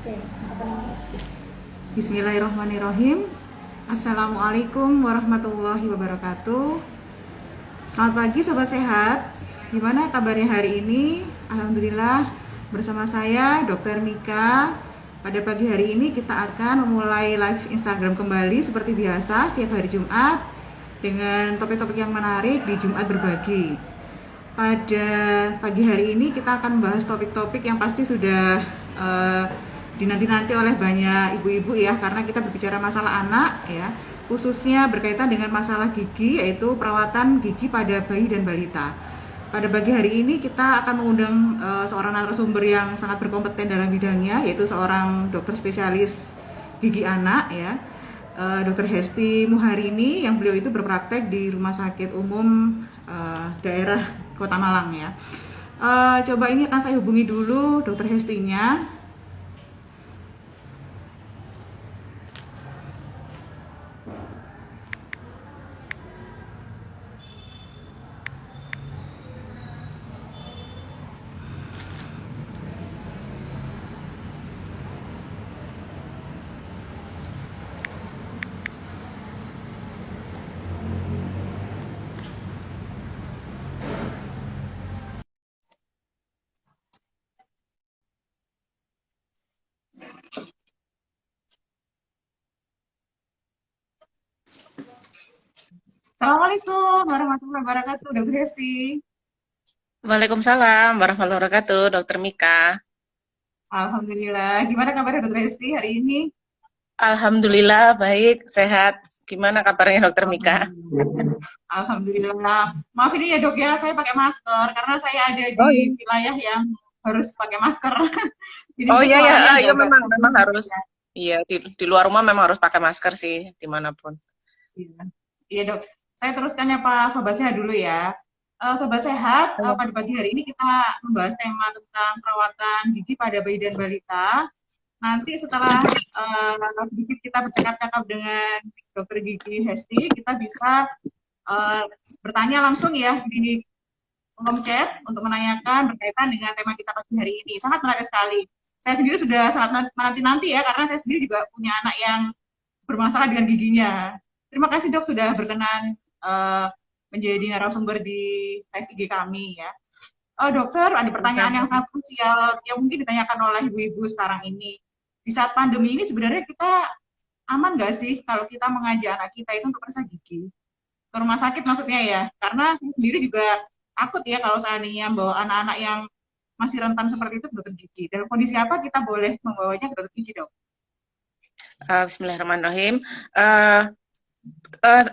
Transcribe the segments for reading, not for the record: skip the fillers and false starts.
Oke, apa namanya? Bismillahirrahmanirrahim. Assalamualaikum warahmatullahi wabarakatuh. Selamat pagi sobat sehat. Gimana kabarnya hari ini? Alhamdulillah bersama saya Dr. Mika. Pada pagi hari ini kita akan memulai live Instagram kembali seperti biasa setiap hari Jumat dengan topik-topik yang menarik di Jumat Berbagi. Pada pagi hari ini kita akan membahas topik-topik yang pasti sudah eh, dinanti-nanti oleh banyak ibu-ibu ya, karena kita berbicara masalah anak ya, khususnya berkaitan dengan masalah gigi, yaitu perawatan gigi pada bayi dan balita. Pada pagi hari ini kita akan mengundang seorang narasumber yang sangat berkompeten dalam bidangnya, yaitu seorang dokter spesialis gigi anak ya, Dr. Hesti Muharini, yang beliau itu berpraktek di Rumah Sakit Umum daerah Kota Malang ya. Coba ini akan saya hubungi dulu Dr. Hestinya. Assalamualaikum warahmatullahi wabarakatuh, Dr. Hesti. Waalaikumsalam warahmatullahi wabarakatuh, Dokter Mika. Alhamdulillah. Gimana kabarnya Dr. Hesti hari ini? Alhamdulillah baik, sehat. Gimana kabarnya Dokter Mika? Alhamdulillah. Alhamdulillah. Maaf ini ya dok ya, saya pakai masker karena saya ada Oh di iya, wilayah yang harus pakai masker. Jadi oh mungkin iya ya, suaranya iya agak-agak memang harus. ya. Iya di luar rumah memang harus pakai masker sih dimanapun. Iya. Iya dok. Saya teruskan ya Pak Sobat Sehat dulu ya. Sobat Sehat, pada pagi hari ini kita membahas tema tentang perawatan gigi pada bayi dan balita. Nanti setelah sedikit kita bercakap-cakap dengan dokter gigi Hesti, kita bisa uh, bertanya langsung ya di kolom chat untuk menanyakan berkaitan dengan tema kita pagi hari ini. Sangat menarik sekali. Saya sendiri sudah sangat menanti-nanti ya, karena saya sendiri juga punya anak yang bermasalah dengan giginya. Terima kasih dok sudah berkenan menjadi narasumber di live IG kami ya. Dokter, ada pertanyaan Sama-sama. yang sangat krusial yang mungkin ditanyakan oleh ibu-ibu sekarang ini. Di saat pandemi ini sebenarnya kita aman nggak sih kalau kita mengajak anak kita itu untuk periksa gigi? Ke rumah sakit maksudnya ya. Karena saya sendiri juga takut ya kalau seandainya bawa anak-anak yang masih rentan seperti itu ke dokter gigi. Dalam kondisi apa kita boleh membawanya ke dokter gigi dok? Bismillahirrahmanirrahim. Eh,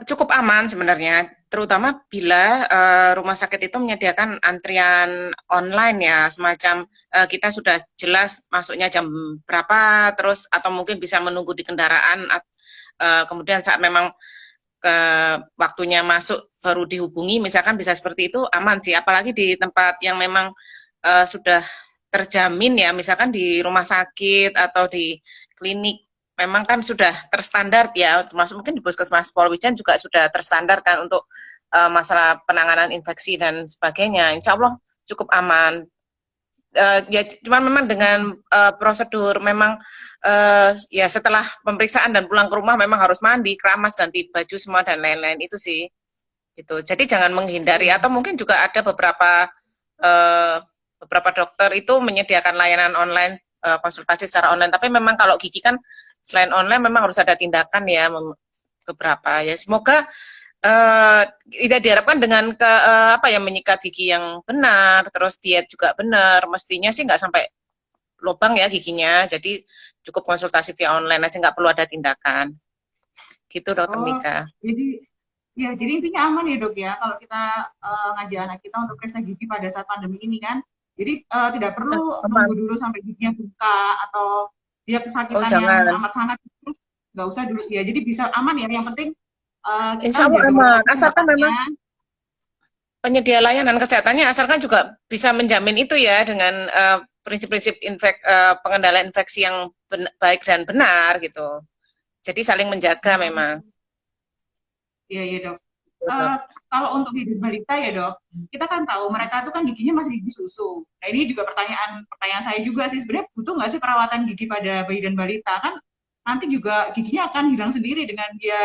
Cukup aman sebenarnya, terutama bila rumah sakit itu menyediakan antrian online ya, semacam kita sudah jelas masuknya jam berapa, terus atau mungkin bisa menunggu di kendaraan, kemudian saat memang ke waktunya masuk baru dihubungi, misalkan bisa seperti itu aman sih, apalagi di tempat yang memang sudah terjamin ya, misalkan di rumah sakit atau di klinik memang kan sudah terstandar ya, termasuk mungkin di puskesmas Polwijan juga sudah terstandar kan untuk masalah penanganan infeksi dan sebagainya. Insya Allah cukup aman. Ya, cuman memang dengan prosedur memang ya setelah pemeriksaan dan pulang ke rumah memang harus mandi, keramas, ganti baju semua dan lain-lain itu sih. Gitu. Jadi jangan menghindari Iya. atau mungkin juga ada uh, beberapa dokter itu menyediakan layanan online konsultasi secara online. Tapi memang kalau gigi kan selain online memang harus ada tindakan ya beberapa ya. Semoga tidak diharapkan dengan apa ya menyikat gigi yang benar, terus diet juga benar. Mestinya sih nggak sampai lubang ya giginya. Jadi cukup konsultasi via online aja, nggak perlu ada tindakan. Gitu dokter Oh, Mika. jadi ya, jadi intinya aman ya dok ya kalau kita ngajak anak kita untuk periksa gigi pada saat pandemi ini kan. Jadi tidak perlu nunggu Aman. dulu sampai giginya buka atau dia Oh kesakitan yang jangan. amat sangat, terus nggak usah dulu ya. Jadi bisa aman ya. Yang penting kita Insya Allah menjaga aman. protokol Asalkan kesehatannya. memang penyedia layanan kesehatannya, asalkan juga bisa menjamin itu ya dengan prinsip-prinsip pengendalian infeksi yang baik dan benar gitu. Jadi saling menjaga memang. Iya iya dok. Betul. kalau untuk baby balita ya dok, kita kan tahu mereka tuh kan giginya masih gigi susu. Nah ini juga pertanyaan saya juga sih, sebenarnya butuh nggak sih perawatan gigi pada bayi dan balita? Kan nanti juga giginya akan hilang sendiri dengan dia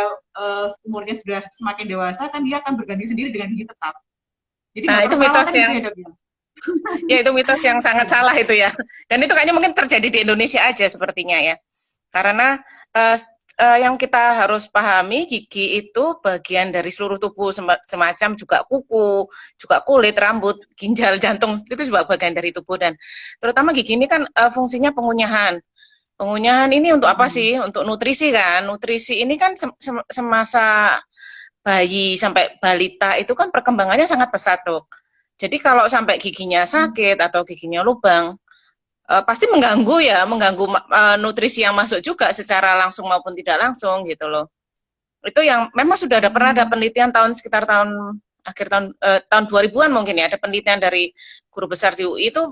umurnya sudah semakin dewasa, kan dia akan berganti sendiri dengan gigi tetap. Jadi Nah, nggak itu perlu mitos perawatan gitu yang ya dok ya? ya itu mitos yang sangat salah itu ya. Dan itu kayaknya mungkin terjadi di Indonesia aja sepertinya ya. Karena uh, yang kita harus pahami gigi itu bagian dari seluruh tubuh semacam juga kuku, juga kulit, rambut, ginjal, jantung itu juga bagian dari tubuh dan terutama gigi ini kan fungsinya pengunyahan. Pengunyahan ini untuk apa Hmm. sih? Untuk nutrisi kan. Nutrisi ini kan semasa bayi sampai balita itu kan perkembangannya sangat pesat, Dok. Jadi kalau sampai giginya sakit atau giginya lubang, pasti mengganggu ya, mengganggu nutrisi yang masuk juga secara langsung maupun tidak langsung gitu loh. Itu yang memang sudah pernah ada Hmm. penelitian sekitar tahun akhir tahun 2000-an mungkin ya, ada penelitian dari guru besar di UI itu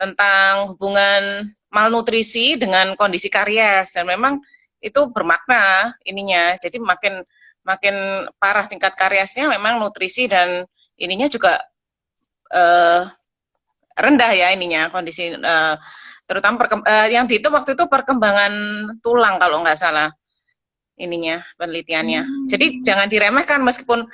tentang hubungan malnutrisi dengan kondisi karies dan memang itu bermakna ininya. Jadi makin makin parah tingkat kariesnya memang nutrisi dan ininya juga uh, rendah ya ininya kondisi terutama yang dihitung waktu itu perkembangan tulang kalau nggak salah ininya penelitiannya. Jadi Hmm. jangan diremehkan meskipun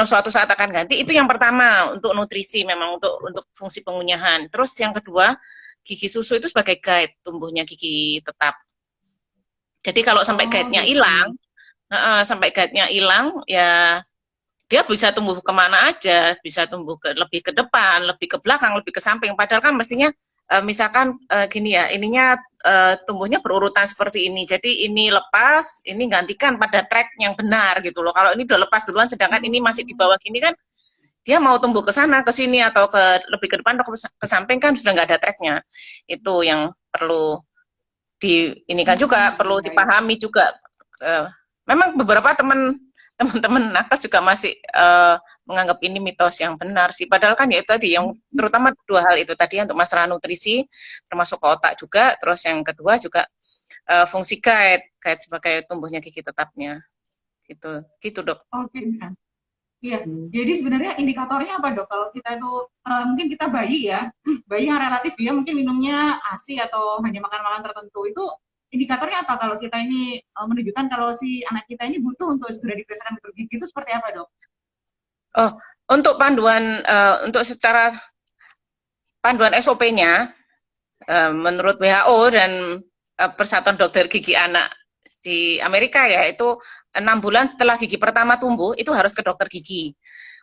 suatu saat akan ganti itu yang pertama untuk nutrisi memang untuk fungsi pengunyahan. Terus yang kedua gigi susu itu sebagai guide tumbuhnya gigi tetap. Jadi kalau sampai Oh guide-nya gitu. hilang, ya dia bisa tumbuh kemana aja, bisa tumbuh lebih ke depan, lebih ke belakang, lebih ke samping. Padahal kan mestinya misalkan gini ya, ininya tumbuhnya berurutan seperti ini. Jadi ini lepas, ini gantikan pada track yang benar gitu loh. Kalau ini udah lepas duluan, sedangkan ini masih di bawah gini kan, dia mau tumbuh ke sana, ke sini atau lebih ke depan atau ke samping kan sudah nggak ada tracknya. Itu yang perlu ini kan juga Hmm, perlu iya, iya. dipahami juga. Uh, Memang beberapa teman-teman nakes juga masih menganggap ini mitos yang benar sih. Padahal kan ya itu tadi yang terutama dua hal itu tadi untuk masalah nutrisi termasuk ke otak juga. Terus yang kedua juga fungsi guide sebagai tumbuhnya gigi tetapnya gitu. Gitu dok. Oke. Iya, jadi sebenarnya indikatornya apa dok? Kalau kita itu mungkin kita bayi ya, bayi yang relatif dia mungkin minumnya ASI atau hanya makan-makan tertentu itu indikatornya apa kalau kita ini menunjukkan kalau si anak kita ini butuh untuk segera diperiksakan dokter gigi itu seperti apa dok? Oh, untuk panduan untuk secara panduan SOP-nya menurut WHO dan Persatuan Dokter Gigi Anak di Amerika ya itu 6 bulan setelah gigi pertama tumbuh itu harus ke dokter gigi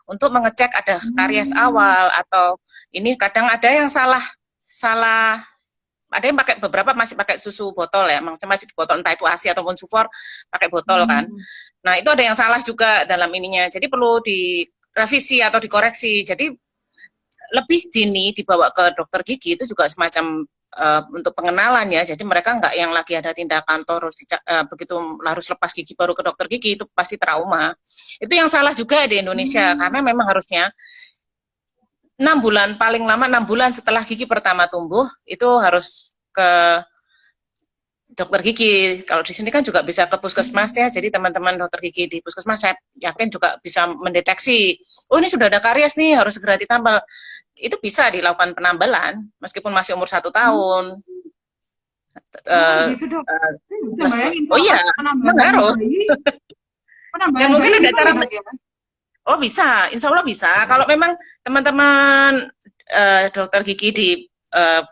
untuk mengecek ada karies Hmm. awal atau ini kadang ada yang salah salah ada yang pakai beberapa masih pakai susu botol ya masih di botol entah itu ASI ataupun sufor pakai botol kan. Hmm. Nah itu ada yang salah juga dalam ininya jadi perlu direvisi atau dikoreksi jadi lebih dini dibawa ke dokter gigi itu juga semacam untuk pengenalan ya. Jadi mereka nggak yang lagi ada tindakan terus begitu harus lepas gigi baru ke dokter gigi itu pasti trauma. Itu yang salah juga di Indonesia karena Hmm. memang harusnya 6 bulan paling lama 6 bulan setelah gigi pertama tumbuh itu harus ke dokter gigi. Kalau di sini kan juga bisa ke puskesmas ya. Jadi teman-teman dokter gigi di puskesmas saya yakin juga bisa mendeteksi. Oh ini sudah ada karies nih harus segera ditambal. Itu bisa dilakukan penambalan meskipun masih umur 1 tahun. Oh Uh, gitu dok. uh, Saya nggak bisa bayangin oh kalau iya, memang penambahan harus. bayi, Dan penambahan mungkin bayi ada bisa cara. ya dok ya? Oh bisa, insya Allah bisa. Kalau memang teman-teman dokter gigi di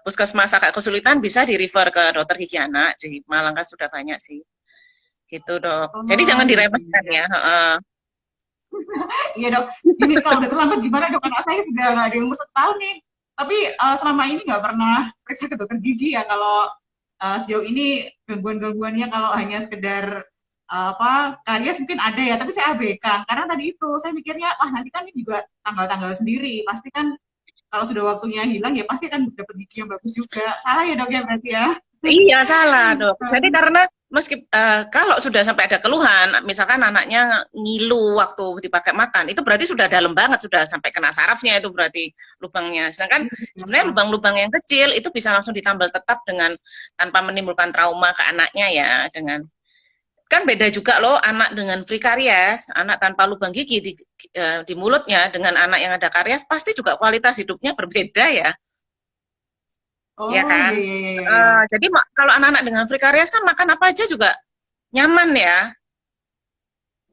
puskesmas agak kesulitan bisa di refer ke dokter gigi anak di Malang kan sudah banyak sih. Gitu dok. Jadi Oh jangan gitu diremehkan ya. ya. Iya dok, ini kalau udah terlambat gimana dok? Anak saya sudah nggak ada yang umur 1 tahun nih. Tapi selama ini nggak pernah periksa ke dokter gigi ya. Kalau sejauh ini gangguan-gangguannya kalau hanya sekedar apa karies mungkin ada ya. Tapi saya abaikan karena tadi itu saya mikirnya, wah nanti kan ini juga tanggal-tanggal sendiri. Pasti kan kalau sudah waktunya hilang ya pasti akan dapat gigi yang bagus juga. Salah ya dok ya berarti ya. Iya salah dok. Jadi karena kalau sudah sampai ada keluhan, misalkan anaknya ngilu waktu dipakai makan, itu berarti sudah dalam banget, sudah sampai kena sarafnya itu berarti lubangnya. Sedangkan sebenarnya lubang-lubang yang kecil itu bisa langsung ditambal tetap dengan tanpa menimbulkan trauma ke anaknya ya, dengan kan beda juga loh anak dengan prekaries, anak tanpa lubang gigi di mulutnya dengan anak yang ada karies pasti juga kualitas hidupnya berbeda ya, ya Oh kan? iya iya iya iya. Iya. Jadi kalau anak-anak dengan prekaries kan makan apa aja juga nyaman ya.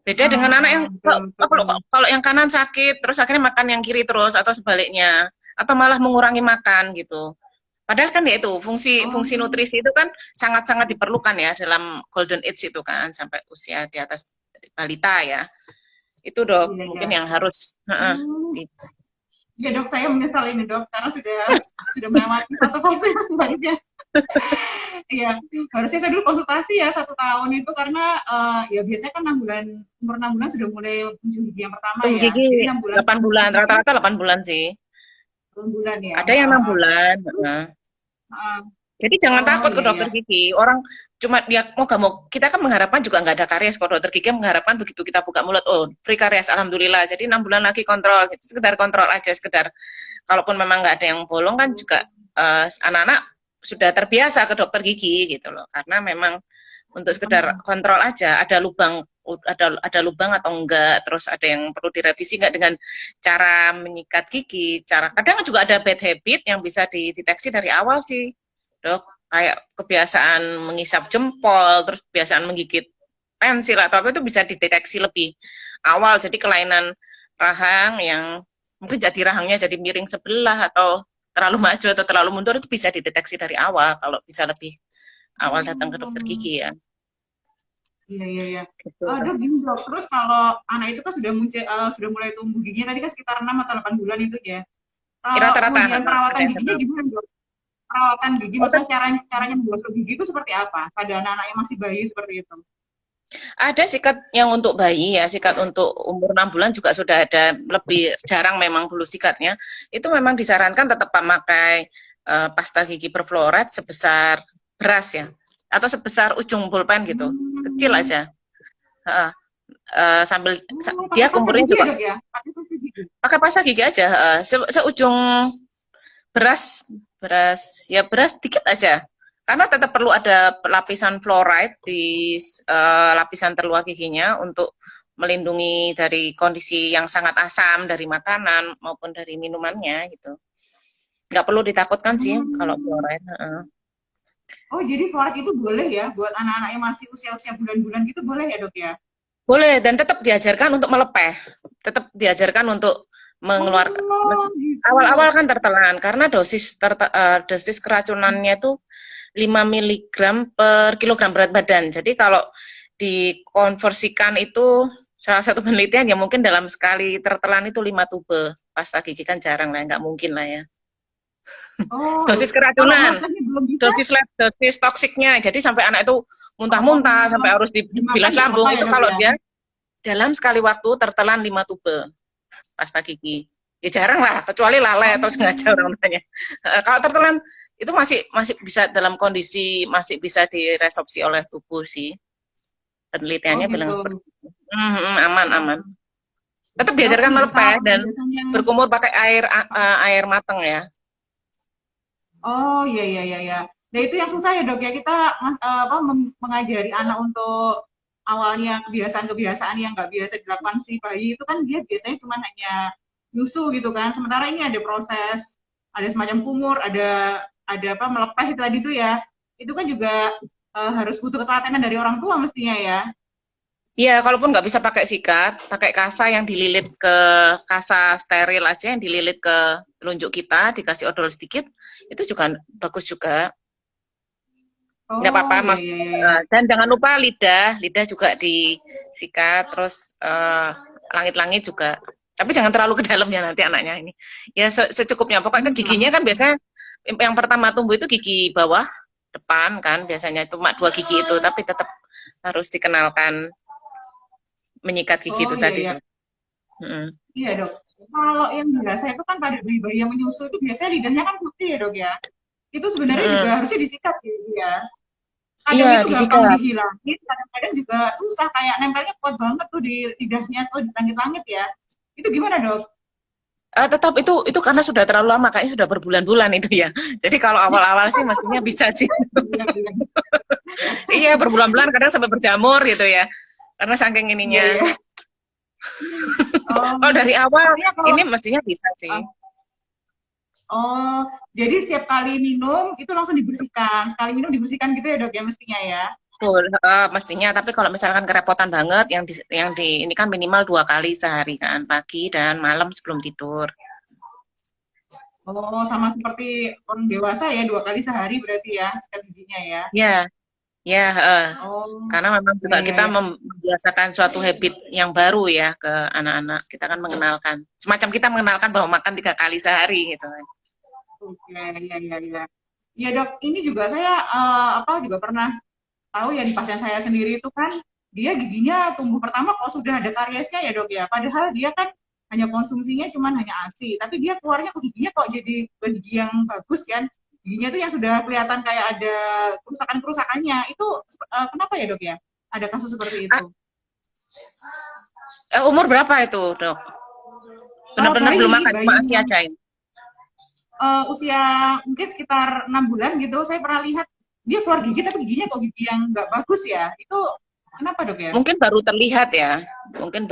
Beda dengan anak yang Betul kalau betul. kalau yang kanan sakit terus akhirnya makan yang kiri terus atau sebaliknya atau malah mengurangi makan gitu. Padahal kan ya itu fungsi Oh fungsi nutrisi itu kan sangat-sangat diperlukan ya dalam golden age itu kan sampai usia di atas balita ya. Itu dok iya iya. mungkin yang harus Hmm. gitu. Ya dok, saya menyesal ini dok karena sudah melewati satu fase yang sebaliknya. Iya, harusnya saya dulu konsultasi ya 1 tahun itu karena ya biasanya kan 6 bulan, umur 6 bulan sudah mulai muncul gigi yang pertama Tumbuh ya. gigi Jadi 6 bulan 8 setelah muncul bulan gigi, rata-rata 8 bulan sih. 8 bulan ya. Ada yang 6 bulan. Terus, uh, Jadi jangan oh takut ke iya iya. dokter gigi. Orang cuma dia mau gak mau, kita kan mengharapkan juga nggak ada karies. Kalau dokter gigi mengharapkan begitu kita buka mulut, oh free karies, alhamdulillah. Jadi 6 bulan lagi kontrol, gitu. Sekedar kontrol aja, sekedar. Kalaupun memang nggak ada yang bolong kan juga anak-anak sudah terbiasa ke dokter gigi gitu loh. Karena memang untuk sekedar kontrol aja, ada lubang atau enggak, terus ada yang perlu direvisi enggak dengan cara menyikat gigi, kadang juga ada bad habit yang bisa dideteksi dari awal sih. Dok, kayak kebiasaan mengisap jempol, terus kebiasaan menggigit pensil atau apa itu bisa dideteksi lebih awal. Jadi kelainan rahang yang mungkin jadi rahangnya jadi miring sebelah atau terlalu maju atau terlalu mundur itu bisa dideteksi dari awal kalau bisa lebih awal datang ke dokter Hmm. gigi ya. Iya iya iya. Gitu. Dok gini dok, terus kalau anak itu kan sudah muncul, sudah mulai tumbuh giginya tadi kan sekitar 6 atau 8 bulan itu ya. Kalau Rata-rata kemudian ada perawatan yang giginya sebelum. gimana dok? Perawatan gigi, Oh, maksudnya caranya menggosok gigi itu seperti apa pada anak-anak yang masih bayi seperti itu? ada sikat yang untuk bayi ya, sikat untuk umur 6 bulan juga sudah ada, lebih jarang memang dulu sikatnya. Itu memang disarankan tetap memakai pasta gigi perfluoride sebesar beras ya, atau sebesar ujung pulpen gitu, kecil Hmm. aja. Sambil Oh, pakai dia pasta umurnya gigi ya juga dok ya? Pakai pasta gigi. pakai pasta gigi aja, seujung beras, beras dikit aja. Karena tetap perlu ada lapisan fluoride di lapisan terluar giginya untuk melindungi dari kondisi yang sangat asam dari makanan maupun dari minumannya gitu. Nggak perlu ditakutkan sih kalau Hmm. fluoride. Oh, jadi fluoride itu boleh ya buat anak-anak yang masih usia-usia bulan-bulan gitu boleh ya dok ya? Boleh dan tetap diajarkan untuk melepeh, tetap diajarkan untuk mengeluarkan. Oh, gitu. Awal-awal kan tertelan karena dosis keracunannya itu 5 miligram per kilogram berat badan. Jadi kalau dikonversikan itu salah satu penelitian ya mungkin dalam sekali tertelan itu 5 tube pasta gigi kan jarang lah, nggak mungkin lah ya. Oh, Dosis kalau keracunan, melepasnya belum bisa, dosis toksiknya. Jadi sampai anak itu muntah-muntah, sampai oh, harus dimakan dibilas nggak lambung. apa-apa ya Itu dok kalau ya? dia dalam sekali waktu tertelan 5 tube pasta gigi. Ya jarang lah, kecuali lalai atau sengaja Oh, orang tuanya. Kalau tertelan itu masih masih bisa dalam kondisi masih bisa diresorpsi oleh tubuh sih. oh Penelitiannya gitu. bilang seperti itu. Aman aman. Hmm. Tetap Dok, diajarkan melepeh misal dan biasanya, berkumur pakai air mateng ya. oh iya iya iya iya. Nah itu yang susah ya dok ya kita apa mengajari anak untuk awalnya kebiasaan-kebiasaan yang nggak biasa dilakukan si bayi itu kan dia biasanya cuma hanya nyusu gitu kan. Sementara ini ada proses, ada semacam kumur, ada apa melepeh itu tadi tuh ya. Itu kan juga harus butuh ketelatenan dari orang tua mestinya ya. Iya, kalaupun nggak bisa pakai sikat, pakai kasa yang dililit ke kasa steril aja yang dililit ke telunjuk kita, dikasih odol sedikit, itu juga bagus juga. Nggak apa-apa, Oh iya Mas. iya iya iya. Dan jangan lupa lidah juga disikat, terus langit-langit juga. Tapi jangan terlalu ke dalam ya nanti anaknya ini. Ya secukupnya. Pokoknya giginya Hmm. kan biasanya yang pertama tumbuh itu gigi bawah depan kan, biasanya cuma 2 gigi itu, tapi tetap harus dikenalkan menyikat gigi Oh itu iya tadi. iya. Mm. Iya dok. Kalau yang biasa itu kan pada bayi-bayi yang menyusu itu biasanya lidahnya kan putih ya dok ya. Itu sebenarnya juga Mm. harusnya disikat gitu ya. Iya, Kadang itu gampang disikat. dihilangin, kadang-kadang juga susah kayak nempelnya kuat banget tuh di lidahnya atau di langit-langit ya. Itu gimana dok? Tetap itu karena sudah terlalu lama, kayaknya sudah berbulan-bulan itu ya. Jadi kalau awal-awal sih mestinya bisa sih. Iya, iya. Iya, berbulan-bulan kadang sampai berjamur gitu ya. Karena saking Iya, ininya. iya. Oh, Oh, dari awal artinya kalau ini mestinya bisa sih. ah, oh, jadi setiap kali minum itu langsung dibersihkan. Sekali minum dibersihkan gitu ya, Dok, ya mestinya ya. Betul, mestinya. Tapi kalau misalkan kerepotan banget, yang di ini kan minimal 2 kali sehari kan, pagi dan malam sebelum tidur. Oh, sama seperti orang dewasa ya, 2 kali sehari berarti ya, sikat giginya ya. Ya, ya, Oh, karena memang iya, juga iya, kita iya. membiasakan suatu habit yang baru ya ke anak-anak. Kita kan mengenalkan, semacam kita mengenalkan bahwa makan 3 kali sehari gitu kan. Oke, iya, iya, iya. Iya, Dok, ini juga saya apa juga pernah tahu ya di pasien saya sendiri itu kan dia giginya tumbuh pertama kok sudah ada kariesnya ya, Dok ya. Padahal dia kan hanya konsumsinya cuman hanya ASI, tapi dia keluarnya kok giginya kok jadi bukan gigi yang bagus kan. Giginya tuh yang sudah kelihatan kayak ada kerusakan-kerusakannya. Itu kenapa ya, Dok ya? Ada kasus seperti Ah, itu. umur berapa itu, Dok? Benar-benar belum Bayi, makan, cuma bayi ASI aja ya? usia mungkin sekitar 6 bulan gitu, saya pernah lihat dia keluar gigi tapi giginya kok gigi yang nggak bagus ya. Itu kenapa, Dok ya? Mungkin baru terlihat ya, mungkin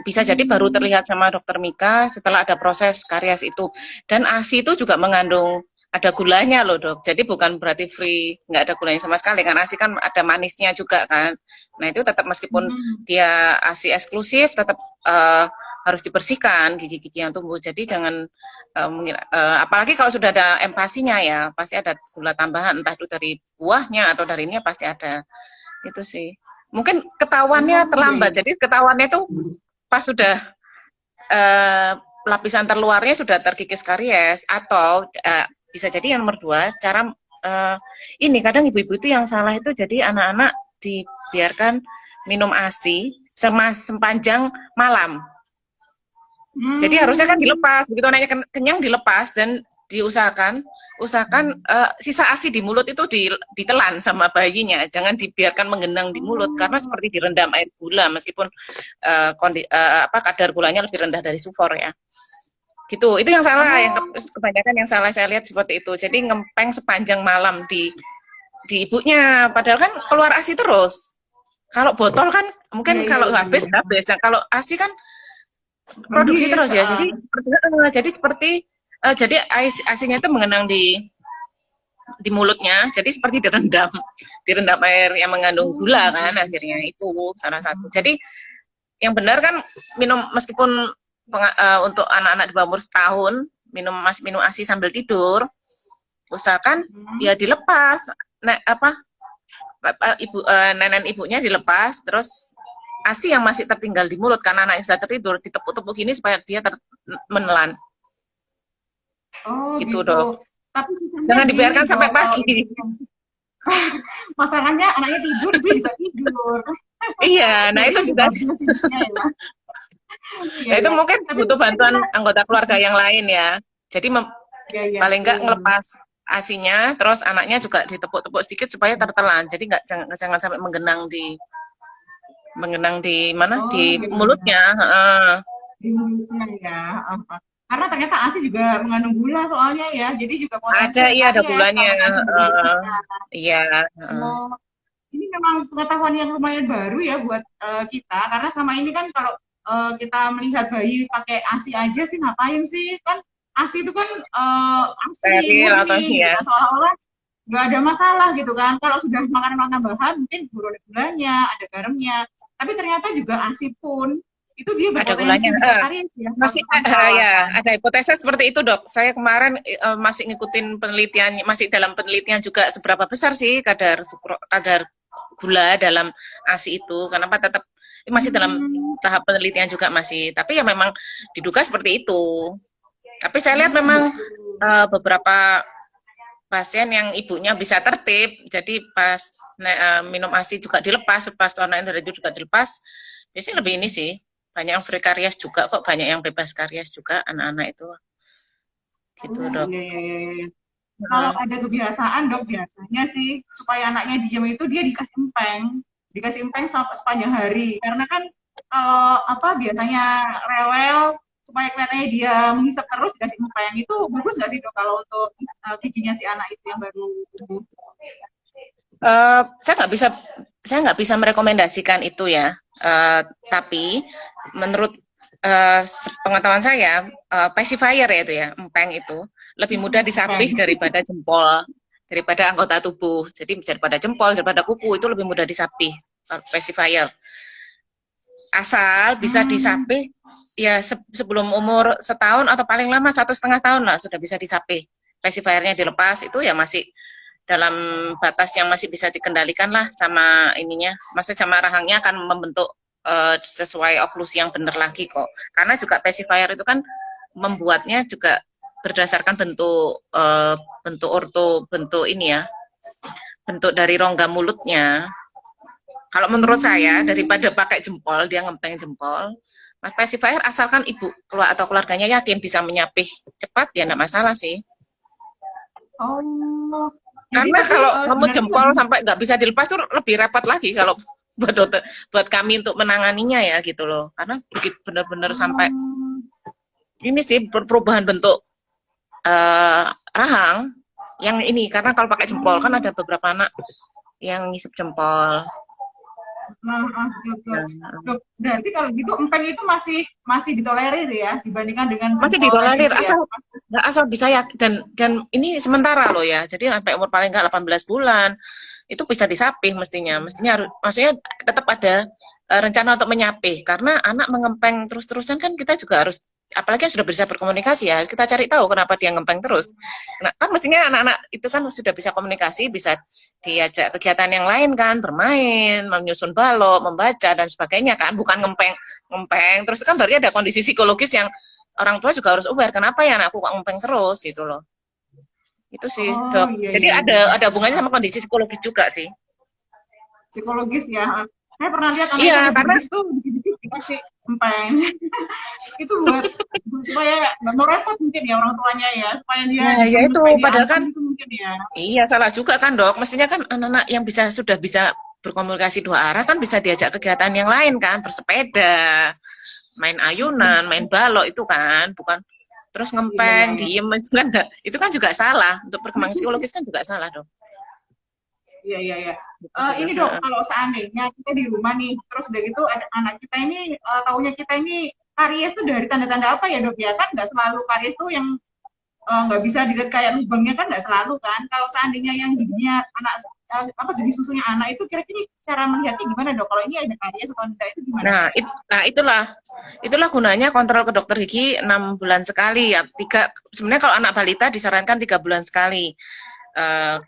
bisa jadi baru Hmm. terlihat sama dokter Mika setelah ada proses karies itu. Dan ASI itu juga mengandung ada gulanya loh dok, jadi bukan berarti free, nggak ada gulanya sama sekali kan. ASI kan ada manisnya juga kan. Nah itu tetap meskipun Hmm. dia ASI eksklusif, tetap harus dibersihkan gigi-gigi yang tumbuh. Jadi jangan apalagi kalau sudah ada empasinya ya, pasti ada gula tambahan, entah itu dari buahnya atau dari ini pasti ada. Itu sih. Mungkin ketahuannya Oh, iya, terlambat. iya. Jadi ketahuannya itu pas sudah eh, lapisan terluarnya sudah terkikis karies atau bisa jadi yang nomor 2 cara eh, ini kadang ibu-ibu itu yang salah itu jadi anak-anak dibiarkan minum ASI sepanjang malam. Jadi harusnya kan Hmm. dilepas, begitu anaknya kenyang dilepas dan usahakan sisa ASI di mulut itu ditelan sama bayinya, jangan dibiarkan menggenang di mulut karena Oh, seperti direndam air gula meskipun kadar gulanya lebih rendah dari sufor ya. Gitu. Itu yang salah, yang oh, kebanyakan yang salah saya lihat seperti itu. Jadi ngempeng sepanjang malam di ibunya, padahal kan keluar ASI terus. Kalau botol kan iya, mungkin iya, kalau iya, habis iya. habis. Nah, kalau ASI kan produksi Habis, terus ya. Jadi asinya itu mengenang di mulutnya. Jadi seperti direndam air yang mengandung oh, gula iya, kan iya. akhirnya itu salah satu. Jadi yang benar kan minum meskipun untuk anak-anak di bawah umur setahun minum ASI sambil tidur, usahakan Hmm. ya dilepas. Nah, nenek ibunya dilepas terus ASI yang masih tertinggal di mulut karena anaknya sudah tertidur ditepuk-tepuk gini supaya dia menelan Oh, gitu gitu. dok. Tapi susahnya Jangan gini, dibiarkan sampai Dok, kalau pagi. ibunya masalahnya anaknya tidur, ibu juga tidur. Iya, nah Jadi itu juga. bablas jadinya ya. Iya, Nah itu iya. mungkin Tapi butuh saya bantuan pernah, anggota keluarga yang lain ya. Jadi iya, iya, paling enggak betul. ngelepas asinya, terus anaknya juga ditepuk-tepuk sedikit supaya tertelan. Jadi nggak jangan sampai menggenang di mana Oh, di iya, iya. mulutnya. Di mulutnya ya. Karena ternyata ASI juga mengandung gula soalnya ya. Jadi juga potensi Ada ada iya ada karies gulanya. kalau tadi berlebihan. Iya. Oh, ini memang pengetahuan yang lumayan baru ya buat kita. Karena selama ini kan kalau kita melihat bayi pakai ASI aja sih ngapain sih? Kan ASI itu kan asli, Steril atau murni gitu iya. kan. Seolah-olah nggak ada masalah gitu kan. Kalau sudah makanan tambahan mungkin ada gulanya, ada garamnya. Tapi ternyata juga ASI pun itu dia Ada gulanya. berpotensi bisa karies ya kalau Masih misalnya salah ya, kan. ada hipotesis seperti itu, Dok. Saya kemarin masih ngikutin penelitian, masih dalam penelitian juga seberapa besar sih kadar gula dalam ASI itu. Kenapa tetap masih dalam Hmm, tahap penelitian juga masih. Tapi ya memang diduga seperti itu. Tapi saya lihat hmm, memang gitu. beberapa pasien yang ibunya bisa tertib, jadi pas minum ASI juga dilepas, pas anak dari itu juga dilepas. Biasanya lebih ini sih, banyak yang free karies juga kok, banyak yang bebas karies juga anak-anak itu, gitu Oh, dok. iya, iya, iya, iya. Kalau Hmm. ada kebiasaan dok biasanya sih supaya anaknya diem itu dia dikasih empeng sepanjang hari. Karena kan kalau apa biasanya rewel supaya kelihatannya dia menghisap terus dikasih empeng itu bagus nggak sih dok kalau untuk giginya si anak itu yang baru tumbuh? Saya nggak bisa merekomendasikan itu ya. Tapi menurut pengetahuan saya, pacifier ya itu ya, empeng itu lebih mudah disapih Oke. daripada jempol, daripada anggota tubuh. Jadi daripada jempol, daripada kuku itu lebih mudah disapih pacifier. Asal bisa Hmm. disapih ya sebelum umur setahun atau paling lama 1,5 tahun lah sudah bisa disapih. Pacifiernya dilepas itu ya masih dalam batas yang masih bisa dikendalikan lah sama ininya, maksudnya sama rahangnya akan membentuk sesuai oklusi yang benar lagi kok. Karena juga pacifier itu kan membuatnya juga berdasarkan bentuk ini ya, bentuk dari rongga mulutnya. Kalau menurut saya Hmm. daripada pakai jempol, dia ngempeng jempol, mas pacifier asalkan ibu atau keluarganya yakin bisa menyapih cepat ya enggak masalah sih. Oh, jadi Karena tapi kalau kamu sebenarnya jempol lebih. sampai nggak bisa dilepas tuh lebih repot lagi kalau buat dokter, buat kami untuk menanganinya ya gitu loh. Karena begitu benar-benar sampai Hmm. ini sih perubahan bentuk eh, rahang yang ini. Karena kalau pakai jempol kan Hmm. ada beberapa anak yang ngisep jempol. Oke, oke. Nah, Dok, berarti kalau gitu empeng itu masih masih ditolerir ya dibandingkan dengan masih jempol tadi ditolerir itu ya. asal nggak, asal bisa ya, dan ini sementara loh ya. Jadi sampai umur paling nggak 18 bulan itu bisa disapih mestinya harus, maksudnya tetap ada rencana untuk menyapih karena anak mengempeng terus-terusan kan kita juga harus, apalagi yang sudah bisa berkomunikasi ya, kita cari tahu kenapa dia ngempeng terus. Nah, kan mestinya anak-anak itu kan sudah bisa komunikasi, bisa diajak kegiatan yang lain kan, bermain, menyusun balok, membaca dan sebagainya kan, bukan ngempeng ngempeng terus kan, berarti ada kondisi psikologis yang orang tua juga harus aware, kenapa ya anakku kok ngempeng terus gitu loh. Itu sih, Oh, Dok. iya, Jadi iya, iya. ada hubungannya sama kondisi psikologis juga sih. Psikologis ya. Saya pernah lihat anak Iya, saya karena berdis tuh dikit-dikit dikasih empeng. Itu buat supaya nggak mau repot mungkin ya orang tuanya ya, supaya dia nah ya diem itu supaya dia padahal aman kan gitu mungkin ya. iya salah juga kan, Dok. Mestinya kan anak-anak yang sudah bisa berkomunikasi dua arah kan bisa diajak kegiatan yang lain kan, bersepeda, main ayunan, main balok itu kan, bukan terus Iya, iya, ngempeng, iya. diem kan itu kan juga salah, untuk perkembangan psikologis kan juga salah, Dok. Iya, iya, iya. Gitu sih, Dok. Ini Dok, kalau seandainya kita di rumah nih, terus udah gitu ada anak kita ini, taunya kita ini karies tuh dari tanda-tanda apa ya Dok ya? Kan nggak selalu karies tuh yang nggak bisa dilihat kayak lubangnya kan nggak selalu kan. Kalau seandainya yang giginya anak, apa gigi susunya anak itu kira-kira cara melihatnya gimana Dok? Kalau ini ada karies atau enggak itu gimana? Nah, itulah gunanya kontrol ke dokter gigi 6 bulan sekali ya. Sebenarnya kalau anak balita disarankan 3 bulan sekali. Eh,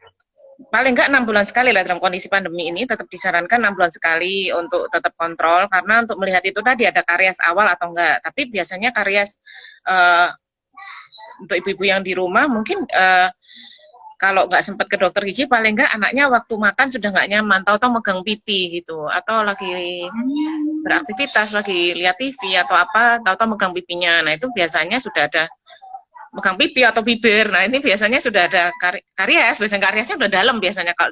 Paling enggak 6 bulan sekali lah, dalam kondisi pandemi ini tetap disarankan 6 bulan sekali untuk tetap kontrol, karena untuk melihat itu tadi ada karies awal atau enggak. Tapi biasanya karies eh, untuk ibu-ibu yang di rumah mungkin kalau nggak sempat ke dokter gigi, paling nggak anaknya waktu makan sudah nggak nyaman, tahu-tahu megang pipi gitu, atau lagi Hmm. beraktivitas, lagi lihat TV atau apa, tahu-tahu megang pipinya. Nah, itu biasanya sudah ada megang pipi atau bibir. Nah, ini biasanya sudah ada karies, biasanya kariesnya sudah dalam biasanya, kalau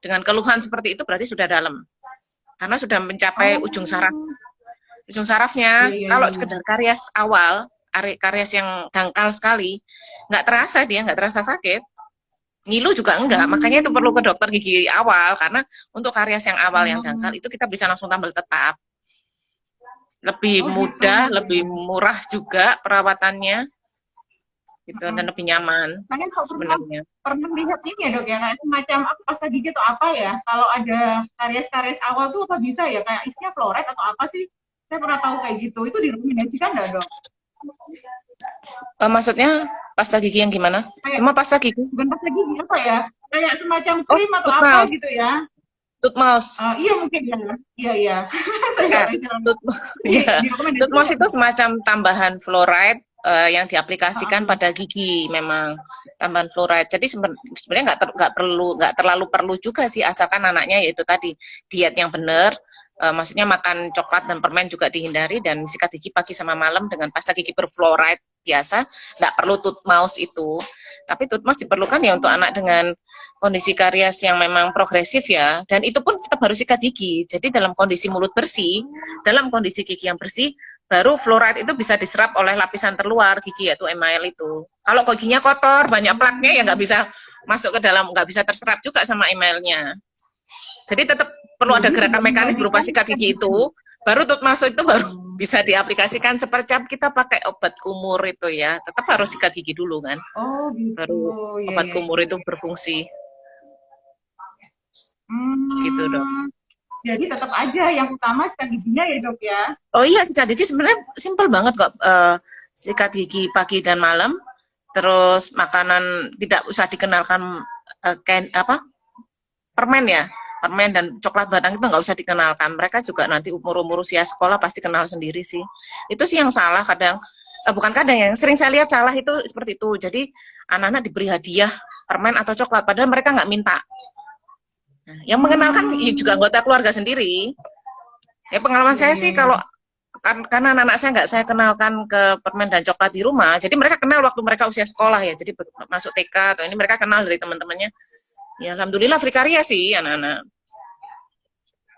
dengan keluhan seperti itu berarti sudah dalam. Karena sudah mencapai ujung saraf. Oh, Ujung iya, sarafnya, iya, iya, kalau iya. sekedar karies awal, karies yang dangkal sekali, nggak terasa, dia nggak terasa sakit. Ngilu juga enggak, makanya itu perlu ke Hmm. dokter gigi awal, karena untuk karies yang awal yang dangkal Hmm. itu kita bisa langsung tampil tetap. Lebih Oh gitu. mudah, lebih murah juga perawatannya gitu, dan Mm. lebih nyaman Saya kok pernah sebenarnya. pernah lihat ini ya dok ya kayak semacam apa pasta gigi atau apa ya kalau ada karies-karies awal tuh apa bisa ya kayak isinya fluoride atau apa sih? Saya pernah tahu kayak gitu. Itu direkomendasikan nggak dok? Maksudnya pasta gigi yang gimana? Kayak Semua pasta gigi? bukan pasta gigi apa ya? Kayak semacam Oh, krim atau tooth apa mouse, gitu ya? tooth mouse. Iya mungkin ya. Iya iya. Saya nggak Eh, tahu. tooth, Ini ya, tooth direkomendasikan mouse nggak itu dok? semacam tambahan fluoride yang diaplikasikan Heeh. pada gigi, memang tambahan fluoride. Jadi sebenarnya nggak terlalu perlu juga sih, asalkan anaknya yaitu tadi diet yang benar. Maksudnya makan coklat dan permen juga dihindari, dan sikat gigi pagi sama malam dengan pasta gigi berfluoride biasa. Nggak perlu tooth mouse itu. Tapi tooth mouse diperlukan ya untuk anak dengan kondisi karies yang memang progresif ya. Dan itu pun tetap harus sikat gigi. Jadi dalam kondisi mulut bersih, dalam kondisi gigi yang bersih, baru fluoride itu bisa diserap oleh lapisan terluar gigi, yaitu email itu. Kalau giginya kotor, banyak plaknya, ya nggak bisa masuk ke dalam, nggak bisa terserap juga sama emailnya. Jadi tetap perlu ada Jadi gerakan tidak mekanis berupa menggantikan sikat sikat gigi itu, gigi. baru untuk masuk itu baru Oh, bisa diaplikasikan seperti kita pakai obat kumur itu ya, tetap harus sikat gigi dulu kan, oh gitu. baru Ya, obat ya, kumur ya, itu ya. berfungsi gitu dok. Hmm, jadi tetap aja yang utama sikat giginya ya dok ya. Oh iya, sikat gigi sebenarnya simpel banget kok. Sikat gigi pagi dan malam, terus makanan tidak usah dikenalkan apa permen ya, permen dan coklat batang itu nggak usah dikenalkan. Mereka juga nanti umur-umur usia sekolah pasti kenal sendiri sih. Itu sih yang salah kadang, bukan kadang, yang sering saya lihat salah itu seperti itu. Jadi anak-anak diberi hadiah permen atau coklat, padahal mereka nggak minta. Nah, yang mengenalkan ya juga Hmm, anggota keluarga sendiri. Ya pengalaman ya, saya ya, sih ya. kalau karena anak-anak saya nggak saya kenalkan ke permen dan coklat di rumah, jadi mereka kenal waktu mereka usia sekolah ya, jadi masuk TK atau ini mereka kenal dari teman-temannya. Ya alhamdulillah berkarya sih anak-anak.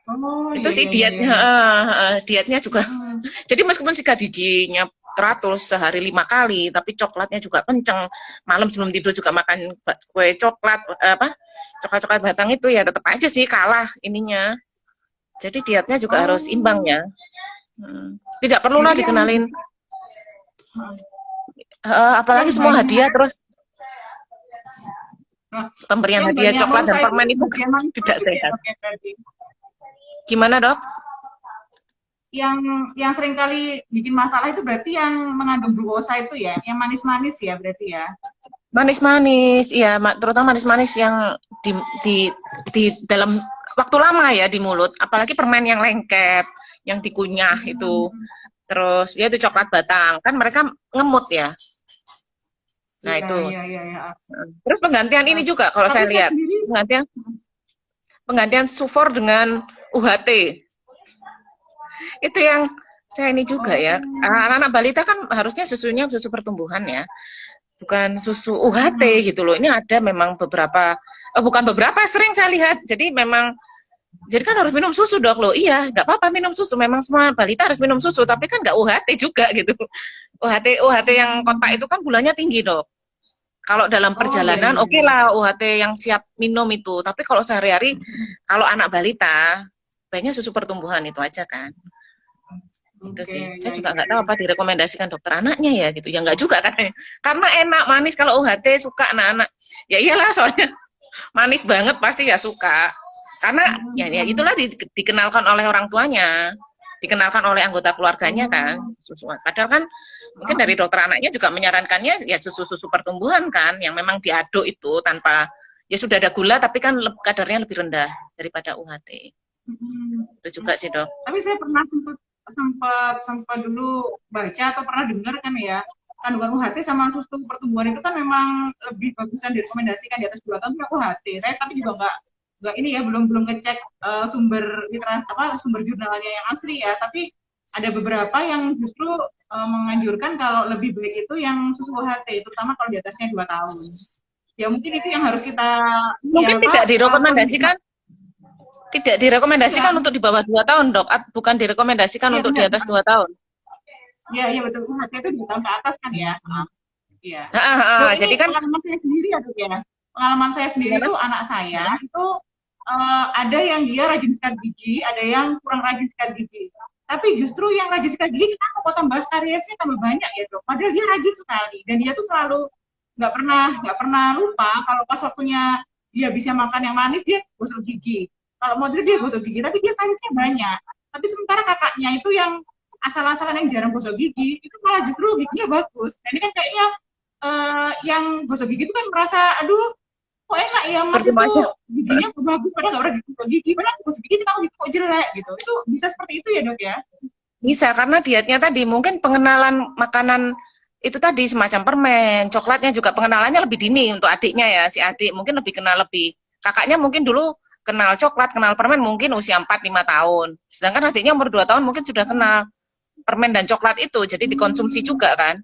Oh, Itu iya, sih iya, iya, iya, dietnya, iya. dietnya juga. Hmm. Jadi meskipun sikat giginya teratur sehari 5 kali, tapi coklatnya juga kenceng. Malam sebelum tidur juga makan kue coklat, apa coklat-coklat batang itu ya tetap aja sih kalah ininya. Jadi dietnya juga harus imbang Oh, ya. Tidak perlulah jadi yang dikenalin, apalagi yang semua banyak, hadiah terus nah, pemberian yang hadiah banyak coklat dan merusak itu permen itu bagian tidak manis-manis ya sehat. dok ya berarti. Gimana dok? Yang yang sering kali bikin masalah itu berarti yang mengandung glukosa itu ya, yang manis-manis ya berarti ya. Manis-manis, iya, terutama manis-manis yang di, di di dalam waktu lama ya di mulut, apalagi permen yang lengket, yang dikunyah itu, Hmm, terus ya itu coklat batang, kan mereka ngemut ya. Nah iya, itu. iya, iya, iya. Terus penggantian ini Nah, juga kalau tapi saya saya lihat, sendiri, penggantian penggantian sufor dengan UHT. Itu yang saya ini juga ya. oh, Anak-anak balita kan harusnya susunya susu pertumbuhan ya, bukan susu UHT hmm, gitu loh. Ini ada memang beberapa, bukan beberapa, sering saya lihat. Jadi memang, jadi kan harus minum susu dok loh. Iya, nggak apa-apa minum susu. Memang semua balita harus minum susu, tapi kan nggak UHT juga gitu. UHT yang kotak hmm. itu kan gulanya tinggi dok. Kalau dalam Oh iya, perjalanan, iya, oke iya. lah UHT yang siap minum itu. Tapi kalau sehari-hari, kalau anak balita, baiknya susu pertumbuhan itu aja kan. Itu Oke, sih. Saya iya, juga iya, nggak tahu iya. apa direkomendasikan dokter anaknya ya gitu. Ya nggak juga katanya. Karena enak manis kalau UHT suka anak-anak. Ya iyalah soalnya manis banget pasti ya suka. Karena ya Hmm. itulah dikenalkan oleh orang tuanya, dikenalkan oleh anggota keluarganya kan. Oh, Susu. Padahal kan mungkin dari dokter anaknya juga menyarankannya ya susu-susu pertumbuhan kan, yang memang diaduk itu tanpa, ya sudah ada gula tapi kan kadarnya lebih rendah daripada UHT. hmm. Itu juga sih dok. Tapi saya pernah sempat sempat sempat dulu baca atau pernah dengar kan ya, kandungan UHT sama susu pertumbuhan itu kan memang lebih bagusan direkomendasikan di atas 2 tahun pakai UHT. Saya tapi juga nggak ini ya, belum belum ngecek sumber literasi apa sumber jurnalnya yang asli ya, tapi ada beberapa yang justru menganjurkan kalau lebih baik itu yang susu UHT, terutama kalau di atasnya 2 tahun. Ya mungkin itu yang harus kita ini Mungkin ya Pak, direkomendasikan, tidak direkomendasikan ya, untuk di bawah 2 tahun, Dok. Bukan direkomendasikan iya untuk di benar. atas 2 tahun. Iya, iya betul. UHT itu 2 tahun ke atas kan ya. Iya. Dok, ini Jadi kan pengalaman saya sendiri ya, Dok ya. Pengalaman saya sendiri gimana? itu anak saya itu ada yang dia rajin sikat gigi, ada yang kurang rajin sikat gigi. Tapi justru yang rajin sikat gigi kenapa kok tambah kariesnya tambah banyak ya, Dok? Padahal dia rajin sekali dan dia tuh selalu nggak pernah lupa kalau pas waktunya dia bisa makan yang manis dia gosok gigi. Kalau mau tidur dia gosok gigi, tapi dia kariesnya banyak. Tapi sementara kakaknya itu yang asal-asalan yang jarang gosok gigi, itu malah justru giginya bagus. Nah, ini kan kayaknya yang gosok gigi itu kan merasa, aduh, kok enak ya mas Percuma itu aja. giginya bagus, padahal nggak pernah digosok gigi, padahal gosok gigi kenapa gigi kok jelek gitu. Itu bisa seperti itu ya dok ya? Bisa karena dietnya tadi mungkin pengenalan makanan itu tadi semacam permen, coklatnya juga pengenalannya lebih dini untuk adiknya ya. Si adik mungkin lebih kenal lebih. Kakaknya mungkin dulu kenal coklat, kenal permen mungkin usia 4-5 tahun. Sedangkan adiknya umur 2 tahun mungkin sudah kenal permen dan coklat itu, jadi dikonsumsi Hmm, juga kan.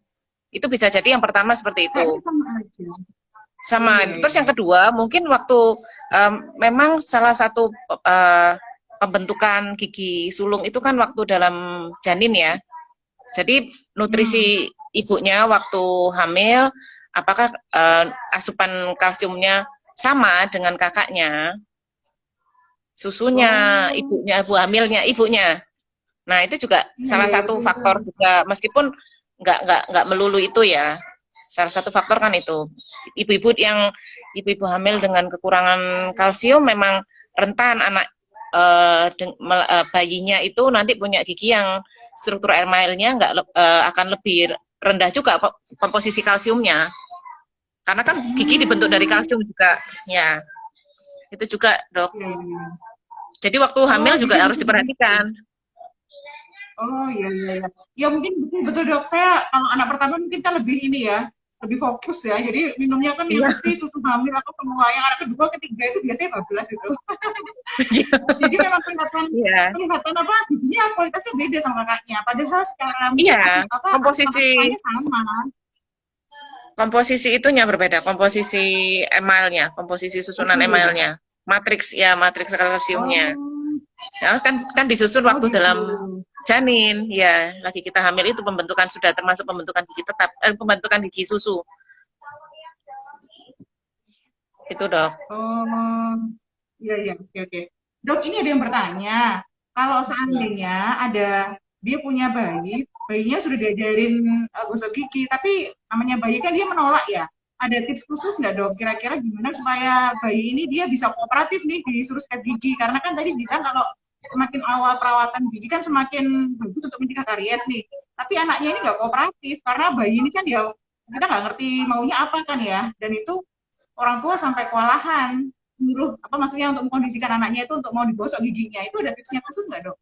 Itu bisa jadi yang pertama seperti kayaknya itu. sama aja. Oh Sama. iya Terus iya. yang kedua, mungkin waktu memang salah satu pembentukan gigi sulung itu kan waktu dalam janin ya. Jadi Hmm. nutrisi ibunya waktu hamil, apakah asupan kalsiumnya sama dengan kakaknya? susunya, Oh, ibunya, ibu hamilnya, ibunya. Nah, itu juga iya salah iya iya, satu betul betul. faktor juga, meskipun nggak melulu itu ya. Salah satu faktor kan itu. Ibu-ibu yang ibu-ibu hamil dengan kekurangan kalsium memang rentan anak bayinya itu nanti punya gigi yang struktur emailnya nggak akan lebih rendah juga komposisi kalsiumnya. Karena kan gigi dibentuk dari Hmm, kalsium juga. Ya, itu juga, Dok. iya iya iya. Jadi waktu Oh, hamil jadi juga harus bisa begitu. diperhatikan. Oh iya iya iya. Ya mungkin betul betul dok. Saya kalau anak pertama mungkin kan lebih ini ya, lebih fokus ya. Jadi minumnya kan yang Iya. mesti susu hamil atau semua. Yang anak kedua, ketiga itu biasanya bablas itu. Jadi memang kelihatan Iya. kelihatan apa giginya kualitasnya beda sama kakaknya. Padahal secara mungkin Iya, apa komposisi asupannya sama. komposisi itunya berbeda, komposisi emailnya, komposisi susunan Betul ya. emailnya, matriks ya, matriks kalsiumnya. Oh, Ya, kan disusun oh waktu gitu. dalam janin, ya, lagi kita hamil itu pembentukan sudah termasuk pembentukan gigi tetap, pembentukan gigi susu. Itu, Dok. Oh, iya iya, oke oke. Dok, ini ada yang bertanya, kalau seandainya ada dia punya bayi, bayinya sudah diajarin gosok gigi, tapi namanya bayi kan dia menolak ya. Ada tips khusus nggak dok? Kira-kira gimana supaya bayi ini dia bisa kooperatif nih disuruh sikat gigi? Karena kan tadi bilang kalau semakin awal perawatan gigi kan semakin bagus untuk mencegah karies nih. Tapi anaknya ini nggak kooperatif karena bayi ini kan ya kita nggak ngerti maunya apa kan ya. Dan itu orang tua sampai kewalahan nyuruh apa maksudnya untuk mengkondisikan anaknya itu untuk mau digosok giginya itu ada tipsnya khusus nggak dok?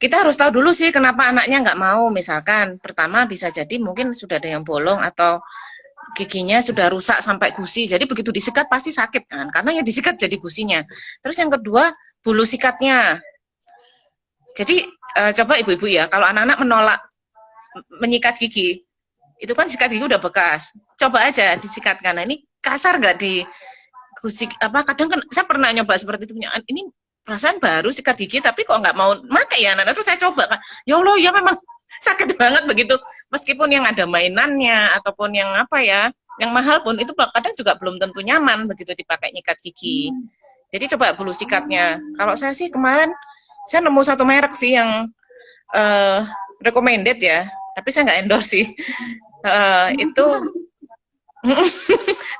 Kita harus tahu dulu sih kenapa anaknya nggak mau. Misalkan, pertama bisa jadi mungkin sudah ada yang bolong atau giginya sudah rusak sampai gusi. Jadi begitu disikat pasti sakit kan, karena yang disikat jadi gusinya. Terus yang kedua, bulu sikatnya. Jadi coba ibu-ibu ya, kalau anak-anak menolak menyikat gigi, itu kan sikat gigi udah bekas. Coba aja disikatkan. Nah, ini kasar nggak di gusi apa? Kadang kan saya pernah nyoba seperti itu punya. Ini perasaan baru sikat gigi tapi kok nggak mau pakai ya anak. Terus saya coba kan, ya Allah ya memang sakit banget begitu. Meskipun yang ada mainannya ataupun yang apa ya, yang mahal pun itu kadang juga belum tentu nyaman begitu dipakai nyikat gigi. Hmm. Jadi coba bulu sikatnya. Kalau Oh. saya sih kemarin saya nemu satu merek sih yang uh, recommended ya, tapi saya nggak endorse sih. Itu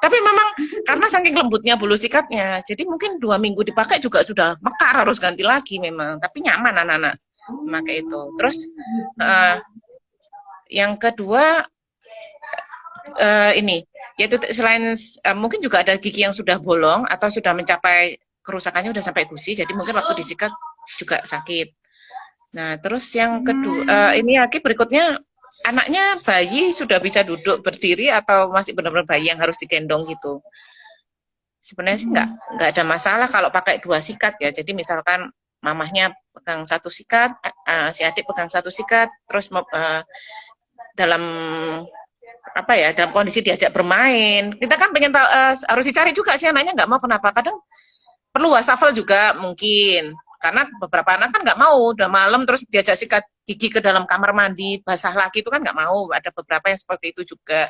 tapi memang karena saking lembutnya bulu sikatnya, jadi mungkin 2 minggu dipakai juga sudah mekar, harus ganti lagi memang. Tapi nyaman anak-anak memakai itu. Terus Gitu. uh, yang kedua ini, yaitu selain mungkin juga ada gigi yang sudah bolong atau sudah mencapai kerusakannya sudah sampai gusi, jadi mungkin waktu disikat juga sakit. Nah, terus yang kedua, Hmm. ini lagi berikutnya, anaknya bayi sudah bisa duduk berdiri atau masih benar-benar bayi yang harus digendong gitu. Sebenarnya sih Hmm. nggak ada masalah kalau pakai 2 sikat ya. Jadi misalkan mamahnya pegang 1 sikat, si adik pegang 1 sikat, terus dalam apa ya, dalam kondisi diajak bermain. Kita kan pengen tahu, harus dicari juga sih anaknya nggak mau kenapa. Kadang perlu wastafel juga mungkin. Karena beberapa anak kan nggak mau, udah malam terus diajak sikat gigi ke dalam kamar mandi, basah lagi itu kan nggak mau. Ada beberapa yang seperti itu juga.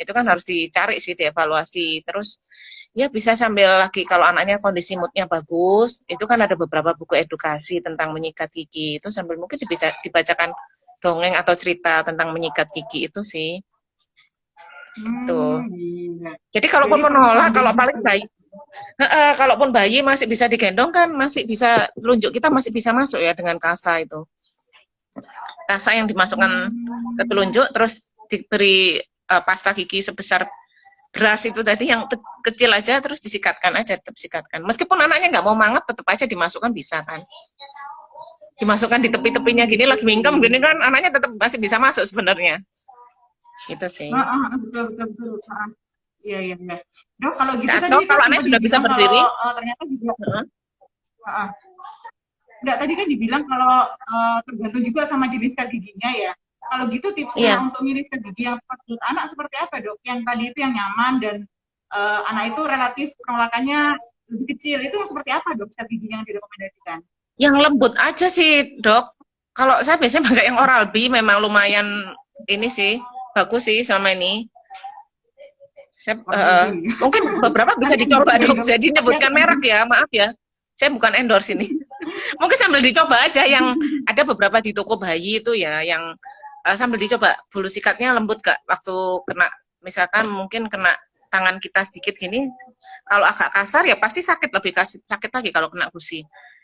Itu kan harus dicari sih, dievaluasi. Terus ya bisa sambil lagi kalau anaknya kondisi moodnya bagus, itu kan ada beberapa buku edukasi tentang menyikat gigi. Itu sambil mungkin bisa dibacakan dongeng atau cerita tentang menyikat gigi itu sih. Tuh. Iya. Jadi Jadi kalaupun perlu menolak, sambil kalau paling gitu ya. baik kalaupun bayi masih bisa digendong kan masih bisa telunjuk kita masih bisa masuk ya dengan kasa itu. Kasa yang dimasukkan ke Hmm. telunjuk terus diberi pasta gigi sebesar beras itu tadi yang kecil aja terus disikatkan aja, tetap sikatkan. Meskipun anaknya nggak mau mangat tetap aja dimasukkan bisa kan. Dimasukkan di Oh tepi-tepinya gini gitu. lagi mingkem gini kan anaknya tetap masih bisa masuk sebenarnya. Itu sih. Betul betul betul. Iya iya iya. Dok, kalau gitu tadi Atau kan kalau sempat anaknya sudah bisa dibilang kalau berdiri, ternyata juga heeh. Enggak, tadi kan dibilang kalau tergantung juga sama jenis sikat giginya ya. Kalau gitu tipsnya iya. untuk milih sikat gigi yang tepat untuk anak seperti apa, Dok? Yang tadi itu yang nyaman dan anak itu relatif penolakannya lebih kecil. Itu seperti apa, Dok, sikat gigi yang direkomendasikan? Yang lembut aja sih, Dok. Kalau saya biasanya pakai yang Oral-B memang lumayan ini sih, bagus sih selama ini. Saya, Oral B. mungkin beberapa bisa Nanti dicoba, deh, Dok. Dok. Jadi Lihat nyebutkan nanti. merek ya, maaf ya. Saya bukan endorse ini. Mungkin sambil dicoba aja yang ada beberapa di toko bayi itu ya, yang sambil dicoba bulu sikatnya lembut gak waktu kena, misalkan mungkin kena tangan kita sedikit gini, kalau agak kasar ya pasti sakit, lebih sakit lagi kalau kena gusi.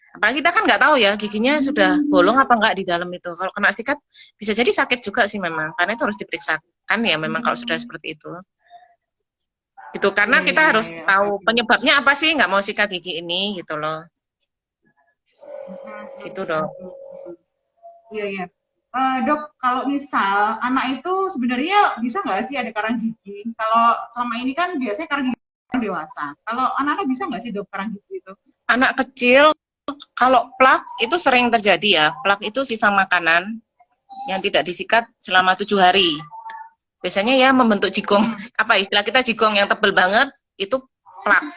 Apalagi kita kan nggak tahu ya giginya sudah bolong apa nggak di dalam itu. Kalau kena sikat bisa jadi sakit juga sih memang, karena itu harus diperiksakan ya memang kalau sudah seperti itu. Gitu, karena Iya, kita iya, harus iya. tahu penyebabnya apa sih nggak mau sikat gigi ini gitu loh. Gitu dong. Iya, iya. Dok, kalau misal anak itu sebenarnya bisa nggak sih ada karang gigi? Kalau selama ini kan biasanya karang gigi orang dewasa. Kalau anak-anak bisa nggak sih dok karang gigi itu? Anak kecil kalau plak itu sering terjadi ya. Plak itu sisa makanan yang tidak disikat selama 7 hari. Biasanya ya membentuk jigong, apa istilah kita jigong yang tebel banget, itu plak.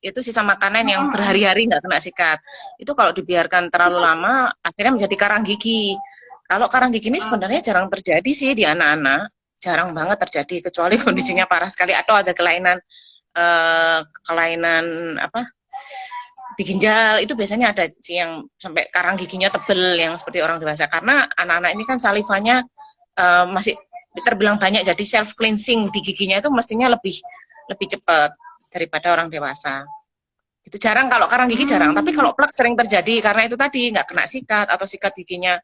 Itu sisa makanan yang berhari-hari nggak kena sikat. Itu kalau dibiarkan terlalu lama, akhirnya menjadi karang gigi. Kalau karang gigi ini sebenarnya jarang terjadi sih di anak-anak. Jarang banget terjadi, kecuali kondisinya parah sekali atau ada kelainan apa di ginjal, itu biasanya ada sih yang sampai karang giginya tebel yang seperti orang dewasa, karena anak-anak ini kan salivanya masih terbilang banyak, jadi self cleansing di giginya itu mestinya lebih lebih cepat daripada orang dewasa. Itu jarang, kalau karang gigi jarang, tapi kalau plak sering terjadi karena itu tadi nggak kena sikat atau sikat giginya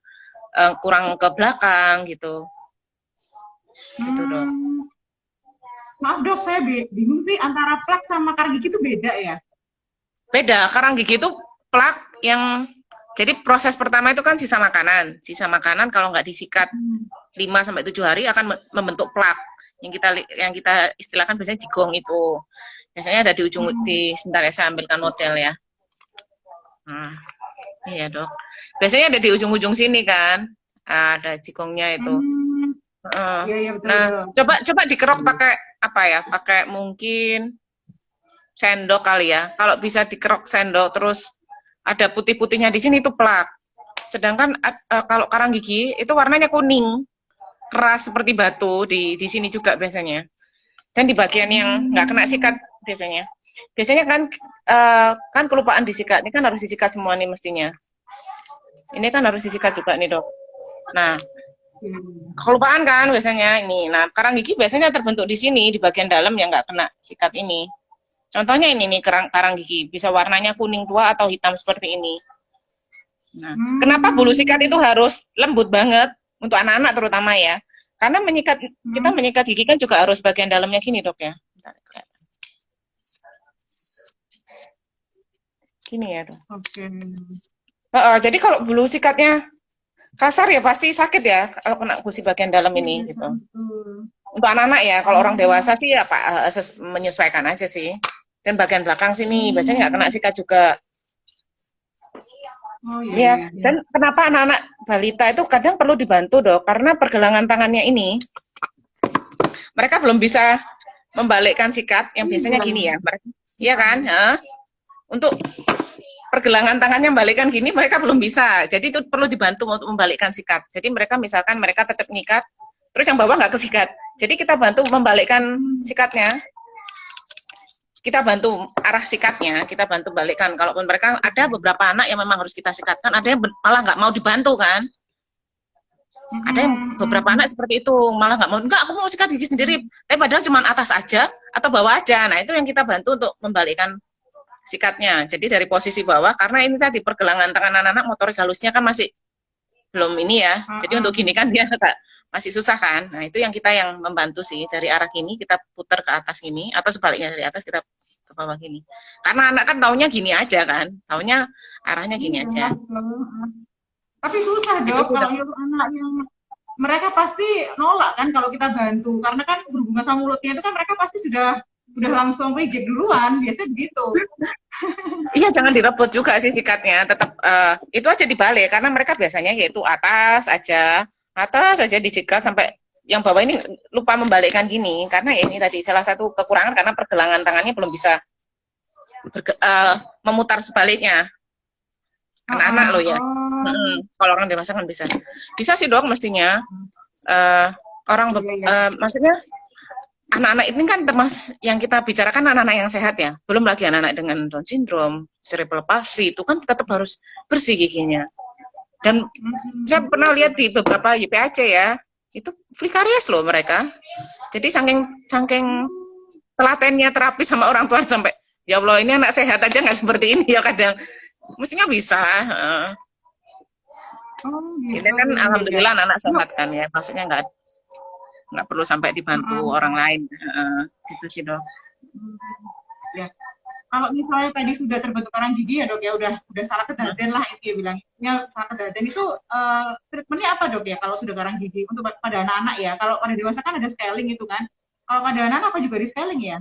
kurang ke belakang gitu. Gitu dong. Maaf dok, saya bingung sih antara plak sama karang gigi itu beda ya? Beda, karang gigi itu plak yang, jadi proses pertama itu kan sisa makanan. Sisa makanan kalau nggak disikat 5-7 hari akan membentuk plak. Yang kita istilahkan biasanya jigong itu. Biasanya ada di ujung, sebentar ya saya ambilkan model ya. Nah, iya dok. Biasanya ada di ujung-ujung sini kan. Ada jigongnya itu. Iya, iya, betul, Nah, betul. coba dikerok pakai apa ya? Pakai mungkin sendok kali ya. Kalau bisa dikerok sendok terus ada putih-putihnya di sini itu plak. Sedangkan kalau karang gigi itu warnanya kuning, keras seperti batu di sini juga biasanya. Dan di bagian yang nggak kena sikat biasanya. Biasanya kan kelupaan disikat. Ini kan harus disikat semua nih mestinya. Ini kan harus disikat juga nih dok. Nah, kelupaan kan biasanya ini. Nah, karang gigi biasanya terbentuk di sini di bagian dalam yang nggak kena sikat ini. Contohnya ini nih karang gigi, bisa warnanya kuning tua atau hitam seperti ini. Nah, kenapa bulu sikat itu harus lembut banget untuk anak-anak terutama ya? Karena kita menyikat gigi kan juga harus bagian dalamnya gini dok ya. Gini ya dok. Oke. Jadi kalau bulu sikatnya kasar ya pasti sakit ya kalau kena gusi bagian dalam ini gitu. Untuk anak-anak ya, kalau orang dewasa sih ya Pak menyesuaikan aja sih. Dan bagian belakang sini biasanya nggak kena sikat juga. Oh iya, Ya, iya, iya. dan kenapa anak-anak balita itu kadang perlu dibantu dok, karena pergelangan tangannya ini mereka belum bisa membalikkan sikat yang biasanya gini ya, iya kan? Untuk pergelangan tangannya membalikkan gini mereka belum bisa, jadi itu perlu dibantu untuk membalikkan sikat. Jadi mereka misalkan mereka tetap ngikat, terus yang bawah nggak kesikat, jadi kita bantu membalikkan sikatnya. Kita bantu arah sikatnya, kita bantu balikkan. Kalaupun mereka ada beberapa anak yang memang harus kita sikatkan, ada yang malah nggak mau dibantu kan. Ada yang beberapa anak seperti itu, malah nggak mau, enggak aku mau sikat gigi sendiri, tapi padahal cuma atas aja atau bawah aja. Nah itu yang kita bantu untuk membalikkan sikatnya. Jadi dari posisi bawah, karena ini tadi pergelangan tangan anak-anak motorik halusnya kan masih belum ini ya, jadi untuk gini kan dia masih susah kan. Nah itu yang kita yang membantu sih, dari arah gini kita putar ke atas gini, atau sebaliknya dari atas kita ke bawah gini, karena anak kan taunya gini aja kan, taunya arahnya gini aja. Tapi susah dok kalau nyuruh anak yang mereka pasti nolak kan kalau kita bantu, karena kan berhubungan sama mulutnya itu kan mereka pasti sudah langsung reject duluan, biasanya begitu. Iya, jangan direbut juga sih sikatnya, tetap itu aja dibalik, karena mereka biasanya yaitu atas aja disikat sampai yang bawah ini lupa membalikkan gini, karena ini tadi salah satu kekurangan karena pergelangan tangannya belum bisa memutar sebaliknya. Anak-anak loh ya. Kalau orang dewasa kan bisa sih dok mestinya. Maksudnya anak-anak ini kan termasuk yang kita bicarakan anak-anak yang sehat ya. Belum lagi anak-anak dengan Down syndrome, cerebral palsy itu kan tetap harus bersih giginya. Dan saya pernah lihat di beberapa YPAC ya, itu free-karies loh mereka. Jadi saking saking telatennya terapi sama orang tua sampai ya Allah ini anak sehat aja nggak seperti ini ya kadang. Mestinya bisa. Ini gitu. kan Iya, iya. alhamdulillah anak sehat kan ya, maksudnya nggak perlu sampai dibantu orang lain. Gitu sih dok. Ya. Kalau misalnya tadi sudah terbentuk karang gigi ya dok ya udah salah kedaden lah itu ya bilangnya salah kedaden itu treatmentnya apa dok ya kalau sudah karang gigi untuk pada anak-anak ya, kalau pada dewasa kan ada scaling itu kan, kalau pada anak-anak apa juga di scaling ya?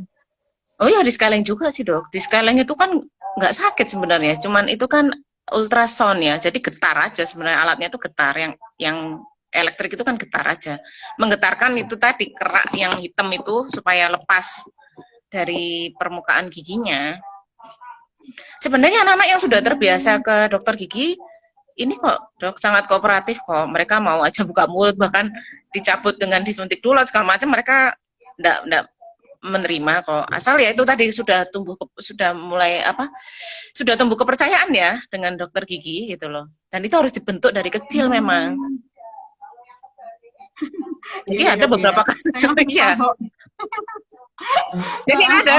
Oh ya di scaling juga sih dok. Di scaling itu kan nggak sakit sebenarnya, cuman itu kan ultrasound ya, jadi getar aja sebenarnya alatnya itu getar yang elektrik itu kan getar aja, menggetarkan itu tadi kerak yang hitam itu supaya lepas dari permukaan giginya. Sebenarnya anak-anak yang sudah terbiasa ke dokter gigi ini kok dok sangat kooperatif kok, mereka mau aja buka mulut bahkan dicabut dengan disuntik dulu segala macam mereka enggak menerima kok, asal ya itu tadi sudah mulai sudah tumbuh kepercayaan ya dengan dokter gigi gitu loh, dan itu harus dibentuk dari kecil memang. Jadi Iya, ada dok, beberapa ya. kasus Saya langsung ya. tahu. Jadi ada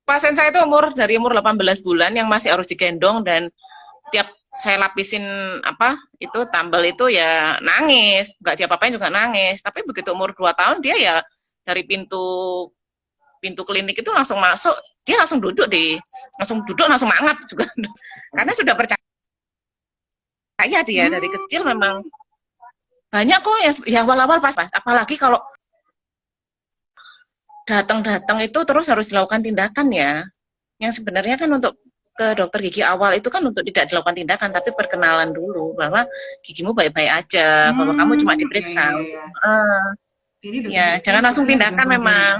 pasien saya itu dari umur 18 bulan yang masih harus digendong, dan tiap saya lapisin itu tambal itu ya nangis, nggak diapa-apain juga nangis. Tapi begitu umur 2 tahun dia ya dari pintu klinik itu langsung masuk, dia langsung duduk langsung mangap juga karena sudah percaya dia dari kecil memang. Banyak kok ya awal-awal pas apalagi kalau datang itu terus harus dilakukan tindakan ya, yang sebenarnya kan untuk ke dokter gigi awal itu kan untuk tidak dilakukan tindakan tapi perkenalan dulu bahwa gigimu baik-baik aja, bahwa kamu cuma diperiksa. Ini ya jangan langsung tindakan memang.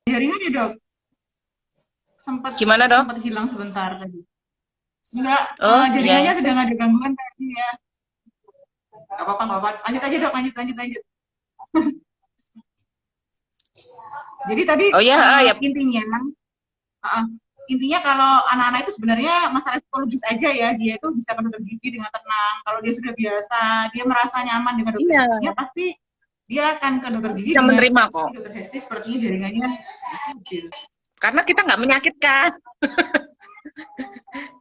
Jaringan ya dok? Sempat hilang sebentar tadi. Enggak, jaringannya sedang ada gangguan tadi ya. Gak apa-apa. Lanjut aja dok, lanjut. Jadi tadi intinya kalau anak-anak itu sebenarnya masalah psikologis aja ya, dia itu bisa ke dokter gigi dengan tenang. Kalau dia sudah biasa, dia merasa nyaman dengan dokter giginya, pasti dia akan ke dokter gigi bisa menerima kok. Dokter Hesti sepertinya jaringannya karena kita nggak menyakitkan.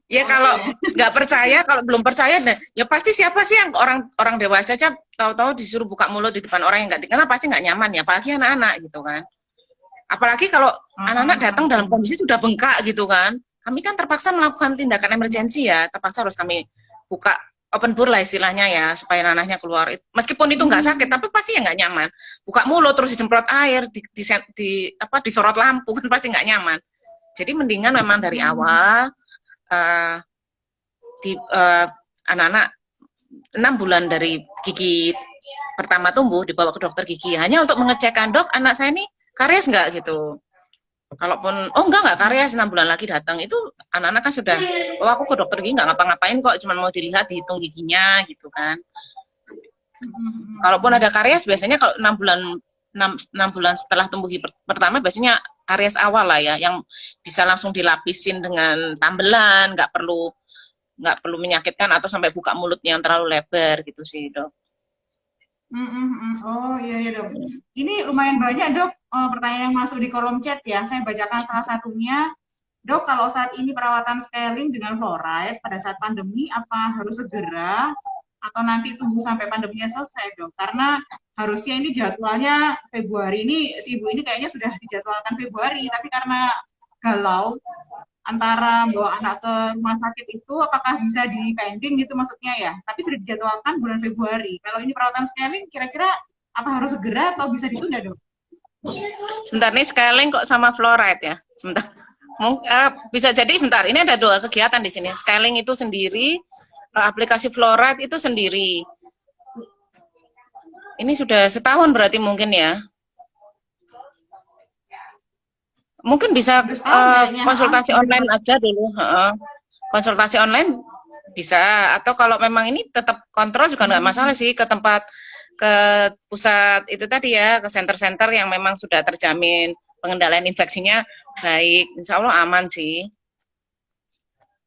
Ya kalau nggak percaya, kalau belum percaya, ya pasti siapa sih yang orang dewasa aja tahu-tahu disuruh buka mulut di depan orang yang nggak dikenal pasti nggak nyaman ya, apalagi anak-anak gitu kan. Apalagi kalau anak-anak datang dalam kondisi sudah bengkak gitu kan, kami kan terpaksa melakukan tindakan emergensi ya, terpaksa harus kami buka open bore lah istilahnya ya, supaya nanahnya keluar. Meskipun itu nggak sakit, tapi pasti ya nggak nyaman. Buka mulut terus disemprot air, disorot lampu kan pasti nggak nyaman. Jadi mendingan memang dari awal anak-anak 6 bulan dari gigi pertama tumbuh dibawa ke dokter gigi hanya untuk mengecekkan, dok anak saya ini karies nggak gitu. Kalaupun nggak karies, 6 bulan lagi datang itu anak-anak kan sudah aku ke dokter gigi nggak ngapa-ngapain kok, cuma mau dilihat dihitung giginya gitu kan. Kalaupun ada karies biasanya kalau 6 bulan setelah tumbuh gigi pertama biasanya karies awal lah ya, yang bisa langsung dilapisin dengan tambelan, nggak perlu menyakitkan atau sampai buka mulutnya yang terlalu lebar gitu sih dok. Oh iya dok. Ini lumayan banyak dok pertanyaan yang masuk di kolom chat ya. Saya bacakan salah satunya. Dok, kalau saat ini perawatan scaling dengan fluoride pada saat pandemi apa harus segera atau nanti tunggu sampai pandeminya selesai dok? Karena harusnya ini jadwalnya Februari, ini si ibu ini kayaknya sudah dijadwalkan Februari, tapi karena galau antara bawa anak ke rumah sakit itu apakah bisa di pending gitu maksudnya ya, tapi sudah dijadwalkan bulan Februari. Kalau ini perawatan scaling kira-kira apa harus segera atau bisa ditunda dok? Sebentar nih, scaling kok sama fluoride ya, sebentar. Bisa jadi sebentar, ini ada 2 kegiatan di sini. Scaling itu sendiri, aplikasi fluoride itu sendiri. Ini sudah setahun berarti mungkin ya. Mungkin bisa konsultasi online aja dulu. Konsultasi online bisa. Atau kalau memang ini tetap kontrol juga nggak masalah sih, ke pusat itu tadi ya, ke center-center yang memang sudah terjamin pengendalian infeksinya baik. Insya Allah aman sih.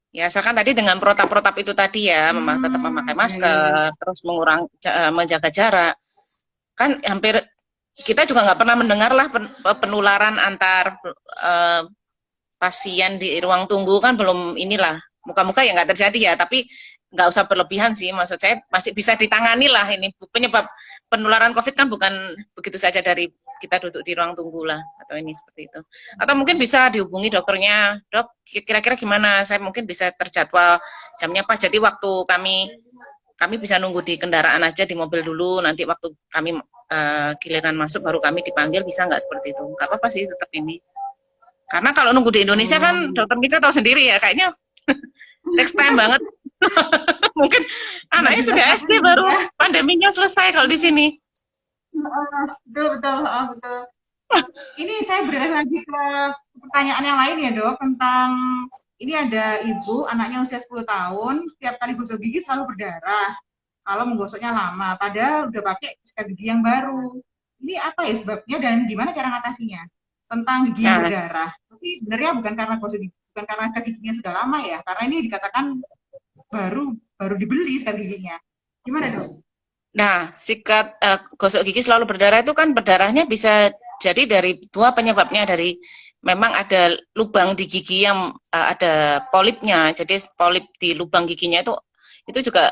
Ya, asalkan tadi dengan protap-protap itu tadi ya, memang tetap memakai Ya, ya, ya. masker, terus menjaga jarak. Kan hampir kita juga nggak pernah mendengar lah penularan antar pasien di ruang tunggu, kan belum inilah. Muka-muka ya nggak terjadi ya, tapi nggak usah berlebihan sih. Maksud saya masih bisa ditangani lah ini. Penyebab penularan COVID kan bukan begitu saja dari kita duduk di ruang tunggu lah, atau ini seperti itu. Atau mungkin bisa dihubungi dokternya, dok, kira-kira gimana? Saya mungkin bisa terjadwal jamnya pas. Jadi waktu kami bisa nunggu di kendaraan aja, di mobil dulu. Nanti waktu kami giliran masuk baru kami dipanggil, bisa nggak seperti itu? Nggak apa-apa sih, tetap ini. Karena kalau nunggu di Indonesia kan, dokter Mika tahu sendiri ya, kayaknya next time banget. Mungkin anaknya sudah SD baru pandeminya selesai kalau di sini. Betul, betul, betul. Ini saya beralih lagi ke pertanyaan yang lain ya dok, tentang ini ada ibu, anaknya usia 10 tahun, setiap kali gosok gigi selalu berdarah. Kalau menggosoknya lama, padahal udah pakai sikat gigi yang baru. Ini apa ya sebabnya dan gimana cara ngatasinya? Tentang gigi yang Nah, berdarah. Tapi sebenarnya bukan karena gosok gigi, bukan karena sikat giginya sudah lama ya, karena ini dikatakan baru baru dibeli sikat giginya. Gimana dok? nah, gosok gigi selalu berdarah itu kan berdarahnya bisa jadi dari dua penyebabnya, dari memang ada lubang di gigi yang ada polipnya. Jadi polip di lubang giginya itu juga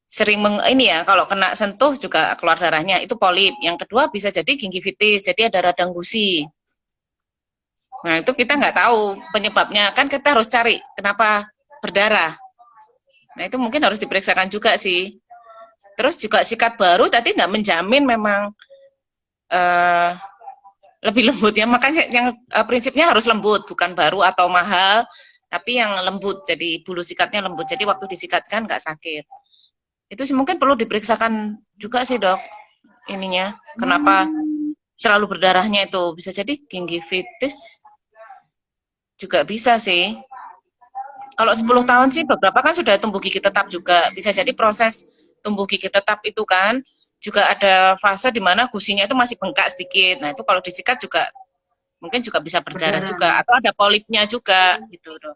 sering ini ya, kalau kena sentuh juga keluar darahnya, itu polip. Yang kedua bisa jadi gingivitis, jadi ada radang gusi. Nah, itu kita nggak tahu penyebabnya, kan kita harus cari kenapa berdarah. Nah, itu mungkin harus diperiksakan juga sih. Terus juga sikat baru tadi nggak menjamin memang uh, lebih lembut ya. Makanya yang prinsipnya harus lembut, bukan baru atau mahal, tapi yang lembut. Jadi bulu sikatnya lembut. Jadi waktu disikatkan nggak sakit. Itu sih mungkin perlu diperiksakan juga sih dok. Ininya, kenapa selalu berdarahnya itu, bisa jadi gingivitis juga bisa sih. Kalau 10 tahun sih beberapa kan sudah tumbuh gigi tetap juga. Bisa jadi proses tumbuh gigi tetap itu kan juga ada fase di mana gusinya itu masih bengkak sedikit. Nah, itu kalau disikat juga mungkin juga bisa berdarah juga, atau ada polipnya juga gitu, dok.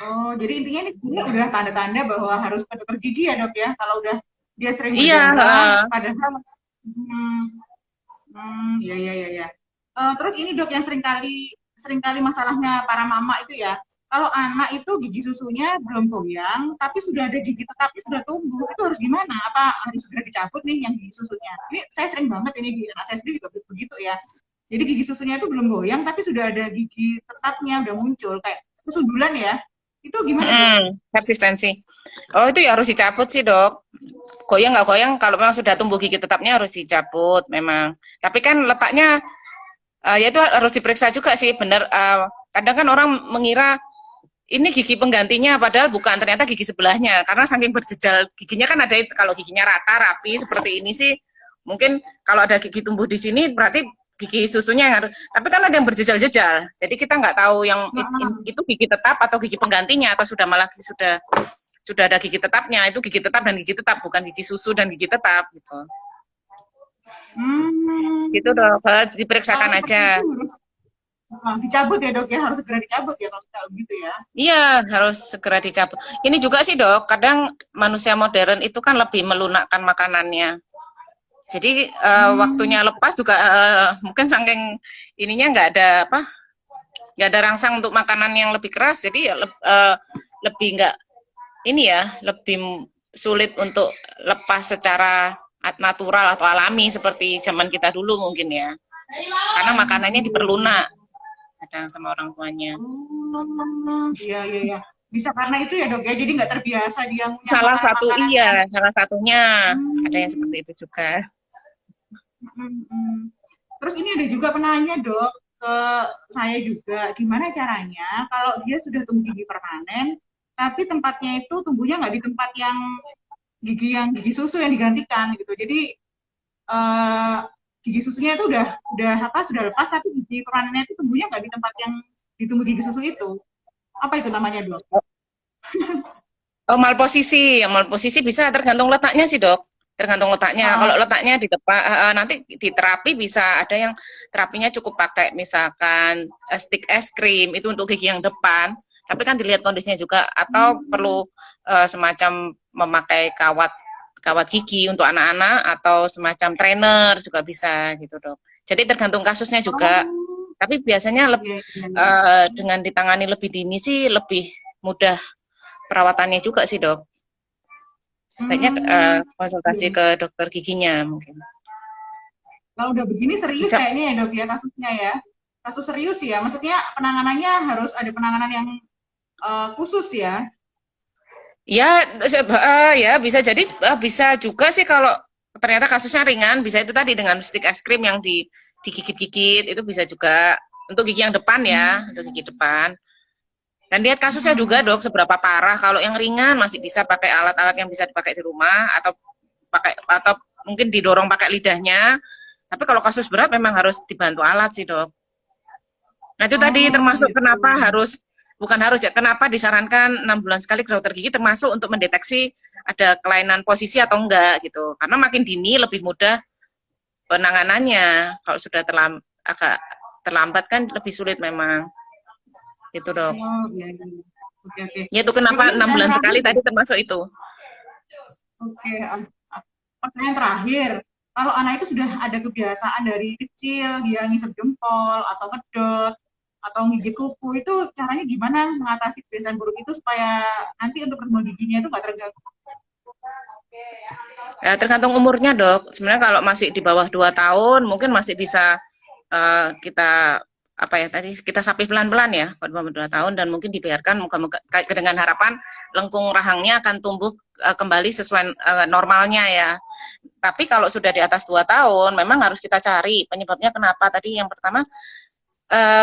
Oh, jadi intinya ini sebenarnya udah tanda-tanda bahwa harus ke dokter gigi ya dok ya. Kalau udah dia sering Iya, berdarah, padahal, ya ya ya ya. Terus ini dok yang seringkali masalahnya para mama itu ya. Kalau anak itu gigi susunya belum goyang, tapi sudah ada gigi tetapnya sudah tumbuh, itu harus gimana? Apa harus segera dicabut nih yang gigi susunya? Ini saya sering banget ini di anak saya sendiri juga begitu ya. Jadi gigi susunya itu belum goyang, tapi sudah ada gigi tetapnya udah muncul kayak kesundulan ya. Itu gimana dok? persistensi. Oh, itu ya harus dicabut sih, dok. Goyang nggak goyang, kalau memang sudah tumbuh gigi tetapnya harus dicabut memang. Tapi kan letaknya ya itu harus diperiksa juga sih, benar. Kadang kan orang mengira ini gigi penggantinya, padahal bukan, ternyata gigi sebelahnya. Karena saking berjejal giginya kan ada, kalau giginya rata, rapi, seperti ini sih, mungkin kalau ada gigi tumbuh di sini, berarti gigi susunya yang harus, tapi kan ada yang berjejal-jejal. Jadi kita nggak tahu yang itu gigi tetap atau gigi penggantinya, atau sudah malah sudah ada gigi tetapnya. Itu gigi tetap dan gigi tetap, bukan gigi susu dan gigi tetap, gitu. Gitu dok, diperiksakan aja. Dicabut ya dok ya, harus segera dicabut ya kalau gitu ya. Iya, harus segera dicabut. Ini juga sih dok, kadang manusia modern itu kan lebih melunakkan makanannya. Jadi waktunya lepas juga mungkin saking ininya nggak ada rangsang untuk makanan yang lebih keras. Jadi ya lebih nggak ini ya, lebih sulit untuk lepas secara natural atau alami seperti zaman kita dulu mungkin ya. Karena makanannya diperlunak kadang sama orang tuanya. Iya iya iya. Bisa karena itu ya dok ya, jadi nggak terbiasa dia Salah satunya ada yang seperti itu juga. Terus ini ada juga penanya dok ke saya juga, gimana caranya kalau dia sudah tumbuh gigi permanen, tapi tempatnya itu tumbuhnya nggak di tempat yang gigi susu yang digantikan gitu. Jadi gigi susunya itu sudah lepas, tapi gigi permanennya itu tumbuhnya nggak di tempat yang ditumbuh gigi susu itu. Apa itu namanya dok? Oh, malposisi bisa tergantung letaknya sih dok. Tergantung letaknya. Ah, Kalau letaknya di depan, nanti di terapi bisa ada yang terapinya cukup pakai misalkan stick es krim itu untuk gigi yang depan. Tapi kan dilihat kondisinya juga. Atau hmm, perlu semacam memakai kawat kawat gigi untuk anak-anak atau semacam trainer juga bisa gitu dok. Jadi tergantung kasusnya juga. oh, Tapi biasanya iya, iya, iya. dengan ditangani lebih dini sih lebih mudah perawatannya juga sih dok. Sebaiknya Hmm, konsultasi iya. ke dokter giginya mungkin. Kalau udah begini serius Bisa, kayaknya ya dok ya kasusnya ya. Kasus serius ya. Maksudnya penanganannya harus ada penanganan yang khusus ya. ya, ya bisa jadi bisa juga sih kalau ternyata kasusnya ringan, bisa itu tadi dengan stick es krim yang digigit-gigit itu bisa juga untuk gigi yang depan ya, untuk Hmm, gigi depan. Dan lihat kasusnya juga hmm, dok, seberapa parah. Kalau yang ringan masih bisa pakai alat-alat yang bisa dipakai di rumah atau mungkin didorong pakai lidahnya. Tapi kalau kasus berat memang harus dibantu alat sih dok. Nah itu tadi oh termasuk gitu. kenapa bukan harus ya, kenapa disarankan 6 bulan sekali ke dokter gigi termasuk untuk mendeteksi ada kelainan posisi atau enggak gitu. Karena makin dini lebih mudah penanganannya. Kalau sudah agak terlambat kan lebih sulit memang. Itu dok. Oh iya, iya. Oke, oke. Ya itu Dok, kenapa ini 6 pertanyaan bulan terakhir sekali deh. tadi termasuk itu. Oke, pertanyaan terakhir. Kalau anak itu sudah ada kebiasaan dari kecil, dia ngisep jempol, atau ngedot, atau gigit kuku, itu caranya gimana mengatasi kebiasaan buruk itu supaya nanti untuk pertumbuhan giginya itu nggak terganggu? Ya, tergantung umurnya dok. Sebenarnya kalau masih di bawah 2 tahun mungkin masih bisa kita apa ya tadi kita sapi pelan-pelan ya kalau 2 tahun dan mungkin dibiarkan moga-moga dengan harapan lengkung rahangnya akan tumbuh kembali sesuai normalnya ya. Tapi kalau sudah di atas 2 tahun memang harus kita cari penyebabnya kenapa. Tadi yang pertama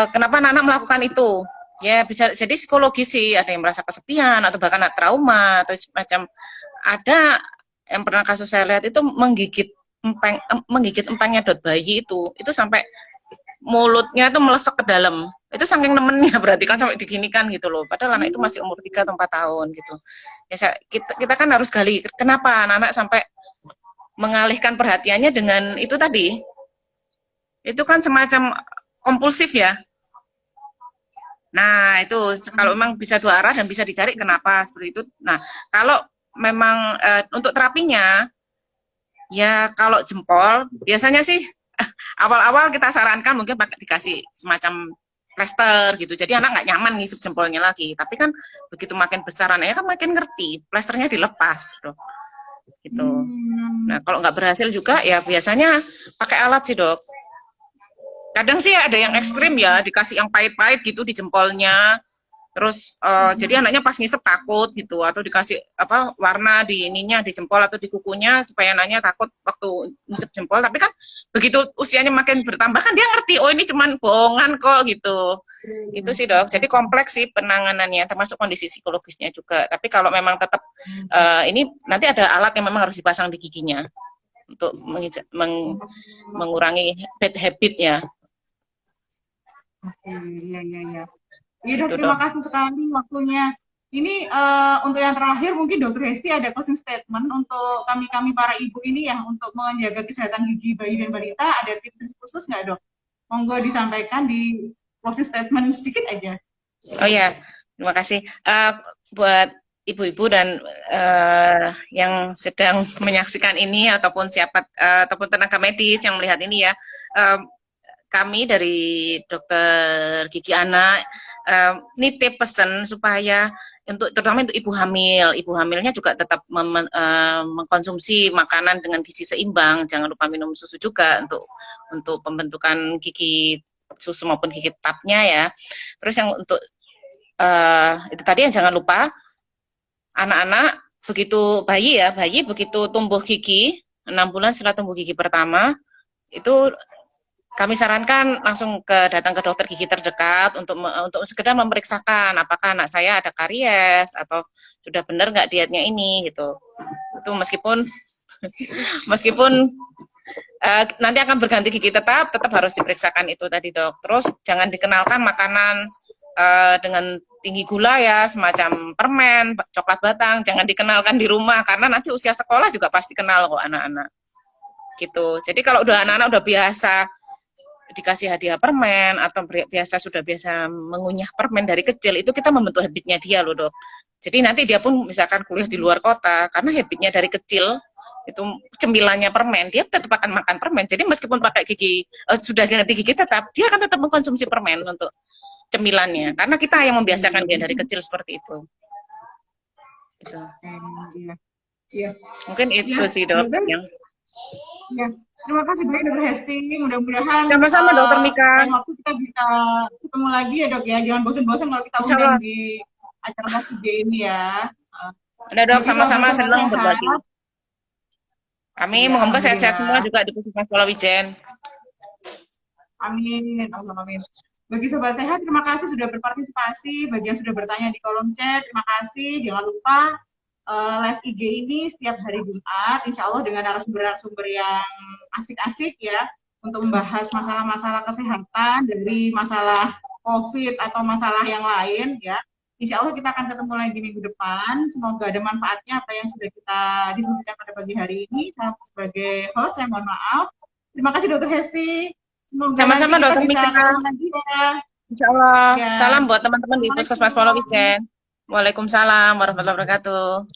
kenapa anak melakukan itu? Ya bisa jadi psikologis sih, ada yang merasa kesepian atau bahkan trauma atau semacam ada yang pernah kasus saya lihat itu menggigit empangnya dot bayi itu sampai mulutnya itu melesek ke dalam. Itu saking nemennya berarti kan sampai diginikan gitu loh. Padahal anak itu masih umur 3 atau 4 tahun gitu. Ya kita kan harus gali kenapa anak-anak sampai mengalihkan perhatiannya dengan itu tadi. Itu kan semacam kompulsif ya. Nah, itu kalau memang bisa dua arah dan bisa dicari kenapa seperti itu. Nah, kalau memang untuk terapinya ya kalau jempol biasanya sih awal-awal kita sarankan mungkin pakai dikasih semacam plester gitu. Jadi anak nggak nyaman ngisep jempolnya lagi. Tapi kan begitu makin besar anaknya kan makin ngerti. Plesternya dilepas, dok. Gitu. Hmm, Nah kalau nggak berhasil juga ya biasanya pakai alat sih dok. Kadang sih ada yang ekstrim oh, ya dikasih yang pahit-pahit gitu di jempolnya. Terus jadi anaknya pas ngisep takut gitu atau dikasih apa warna di ininya di jempol atau di kukunya supaya anaknya takut waktu ngisep jempol. Tapi kan begitu usianya makin bertambah kan dia ngerti oh ini cuman bohongan kok gitu. Itu sih dok. Jadi kompleks sih penanganannya termasuk kondisi psikologisnya juga. Tapi kalau memang tetap ini nanti ada alat yang memang harus dipasang di giginya untuk mengurangi bad habit ya oke, iya, iya, iya. Iya dok, gitu terima dok. kasih sekali waktunya. Ini untuk yang terakhir mungkin Dokter Hesti ada closing statement untuk kami-kami para ibu ini ya untuk menjaga kesehatan gigi bayi dan balita. Ada tips khusus nggak dok? Monggo disampaikan di closing statement sedikit aja. Oh ya, terima kasih. Buat ibu-ibu dan yang sedang menyaksikan ini ataupun tenaga medis yang melihat ini ya, uh, kami dari dokter gigi anak nitip pesan supaya terutama untuk ibu hamilnya juga tetap mengkonsumsi makanan dengan gizi seimbang, jangan lupa minum susu juga untuk pembentukan gigi susu maupun gigi tetapnya ya. Terus yang untuk itu tadi yang jangan lupa anak-anak bayi begitu tumbuh gigi 6 bulan setelah tumbuh gigi pertama itu kami sarankan langsung datang ke dokter gigi terdekat untuk sekedar memeriksakan apakah anak saya ada karies atau sudah benar nggak dietnya ini gitu. Itu meskipun meskipun nanti akan berganti gigi tetap harus diperiksakan itu tadi dok. Terus jangan dikenalkan makanan dengan tinggi gula ya, semacam permen, coklat batang, jangan dikenalkan di rumah karena nanti usia sekolah juga pasti kenal kok anak-anak. Gitu. Jadi kalau udah anak-anak udah biasa dikasih hadiah permen atau sudah biasa mengunyah permen dari kecil, itu kita membentuk habitnya dia loh, Dok. Jadi nanti dia pun misalkan kuliah di luar kota, karena habitnya dari kecil itu cemilannya permen, dia tetap akan makan permen. Jadi meskipun pakai gigi sudah ganti gigi tetap, dia akan tetap mengkonsumsi permen untuk cemilannya, karena kita yang membiasakan dia dari kecil seperti itu. Gitu. Iya. Iya. Mungkin itu sih, Dok. Yang Ya, terima kasih banyak Dokter Hesti. Mudah-mudahan sama-sama Dokter Mika. waktu kita bisa ketemu lagi ya Dok ya. Jangan bosan-bosan kalau kita undang di acara KCJ ini ya. Udah Dok, sama-sama senang berbagi. Kami moga sehat-sehat semua juga di Puskesmas Palawijen. Amin, Allah amin. Bagi sobat sehat, terima kasih sudah berpartisipasi. Bagi yang sudah bertanya di kolom chat, terima kasih. Jangan lupa live IG ini setiap hari Jumat, insya Allah dengan narasumber-narasumber yang asik-asik ya, untuk membahas masalah-masalah kesehatan dari masalah COVID atau masalah yang lain ya. Insya Allah kita akan ketemu lagi minggu depan. Semoga ada manfaatnya apa yang sudah kita diskusikan pada pagi hari ini. Saya sebagai host, saya mohon maaf. Terima kasih Dokter Hesti. Sama-sama Dokter Mika. Ya. Insya Allah. Ya. Salam buat teman-teman di Puskesmas Palawijen. Waalaikumsalam warahmatullahi wabarakatuh.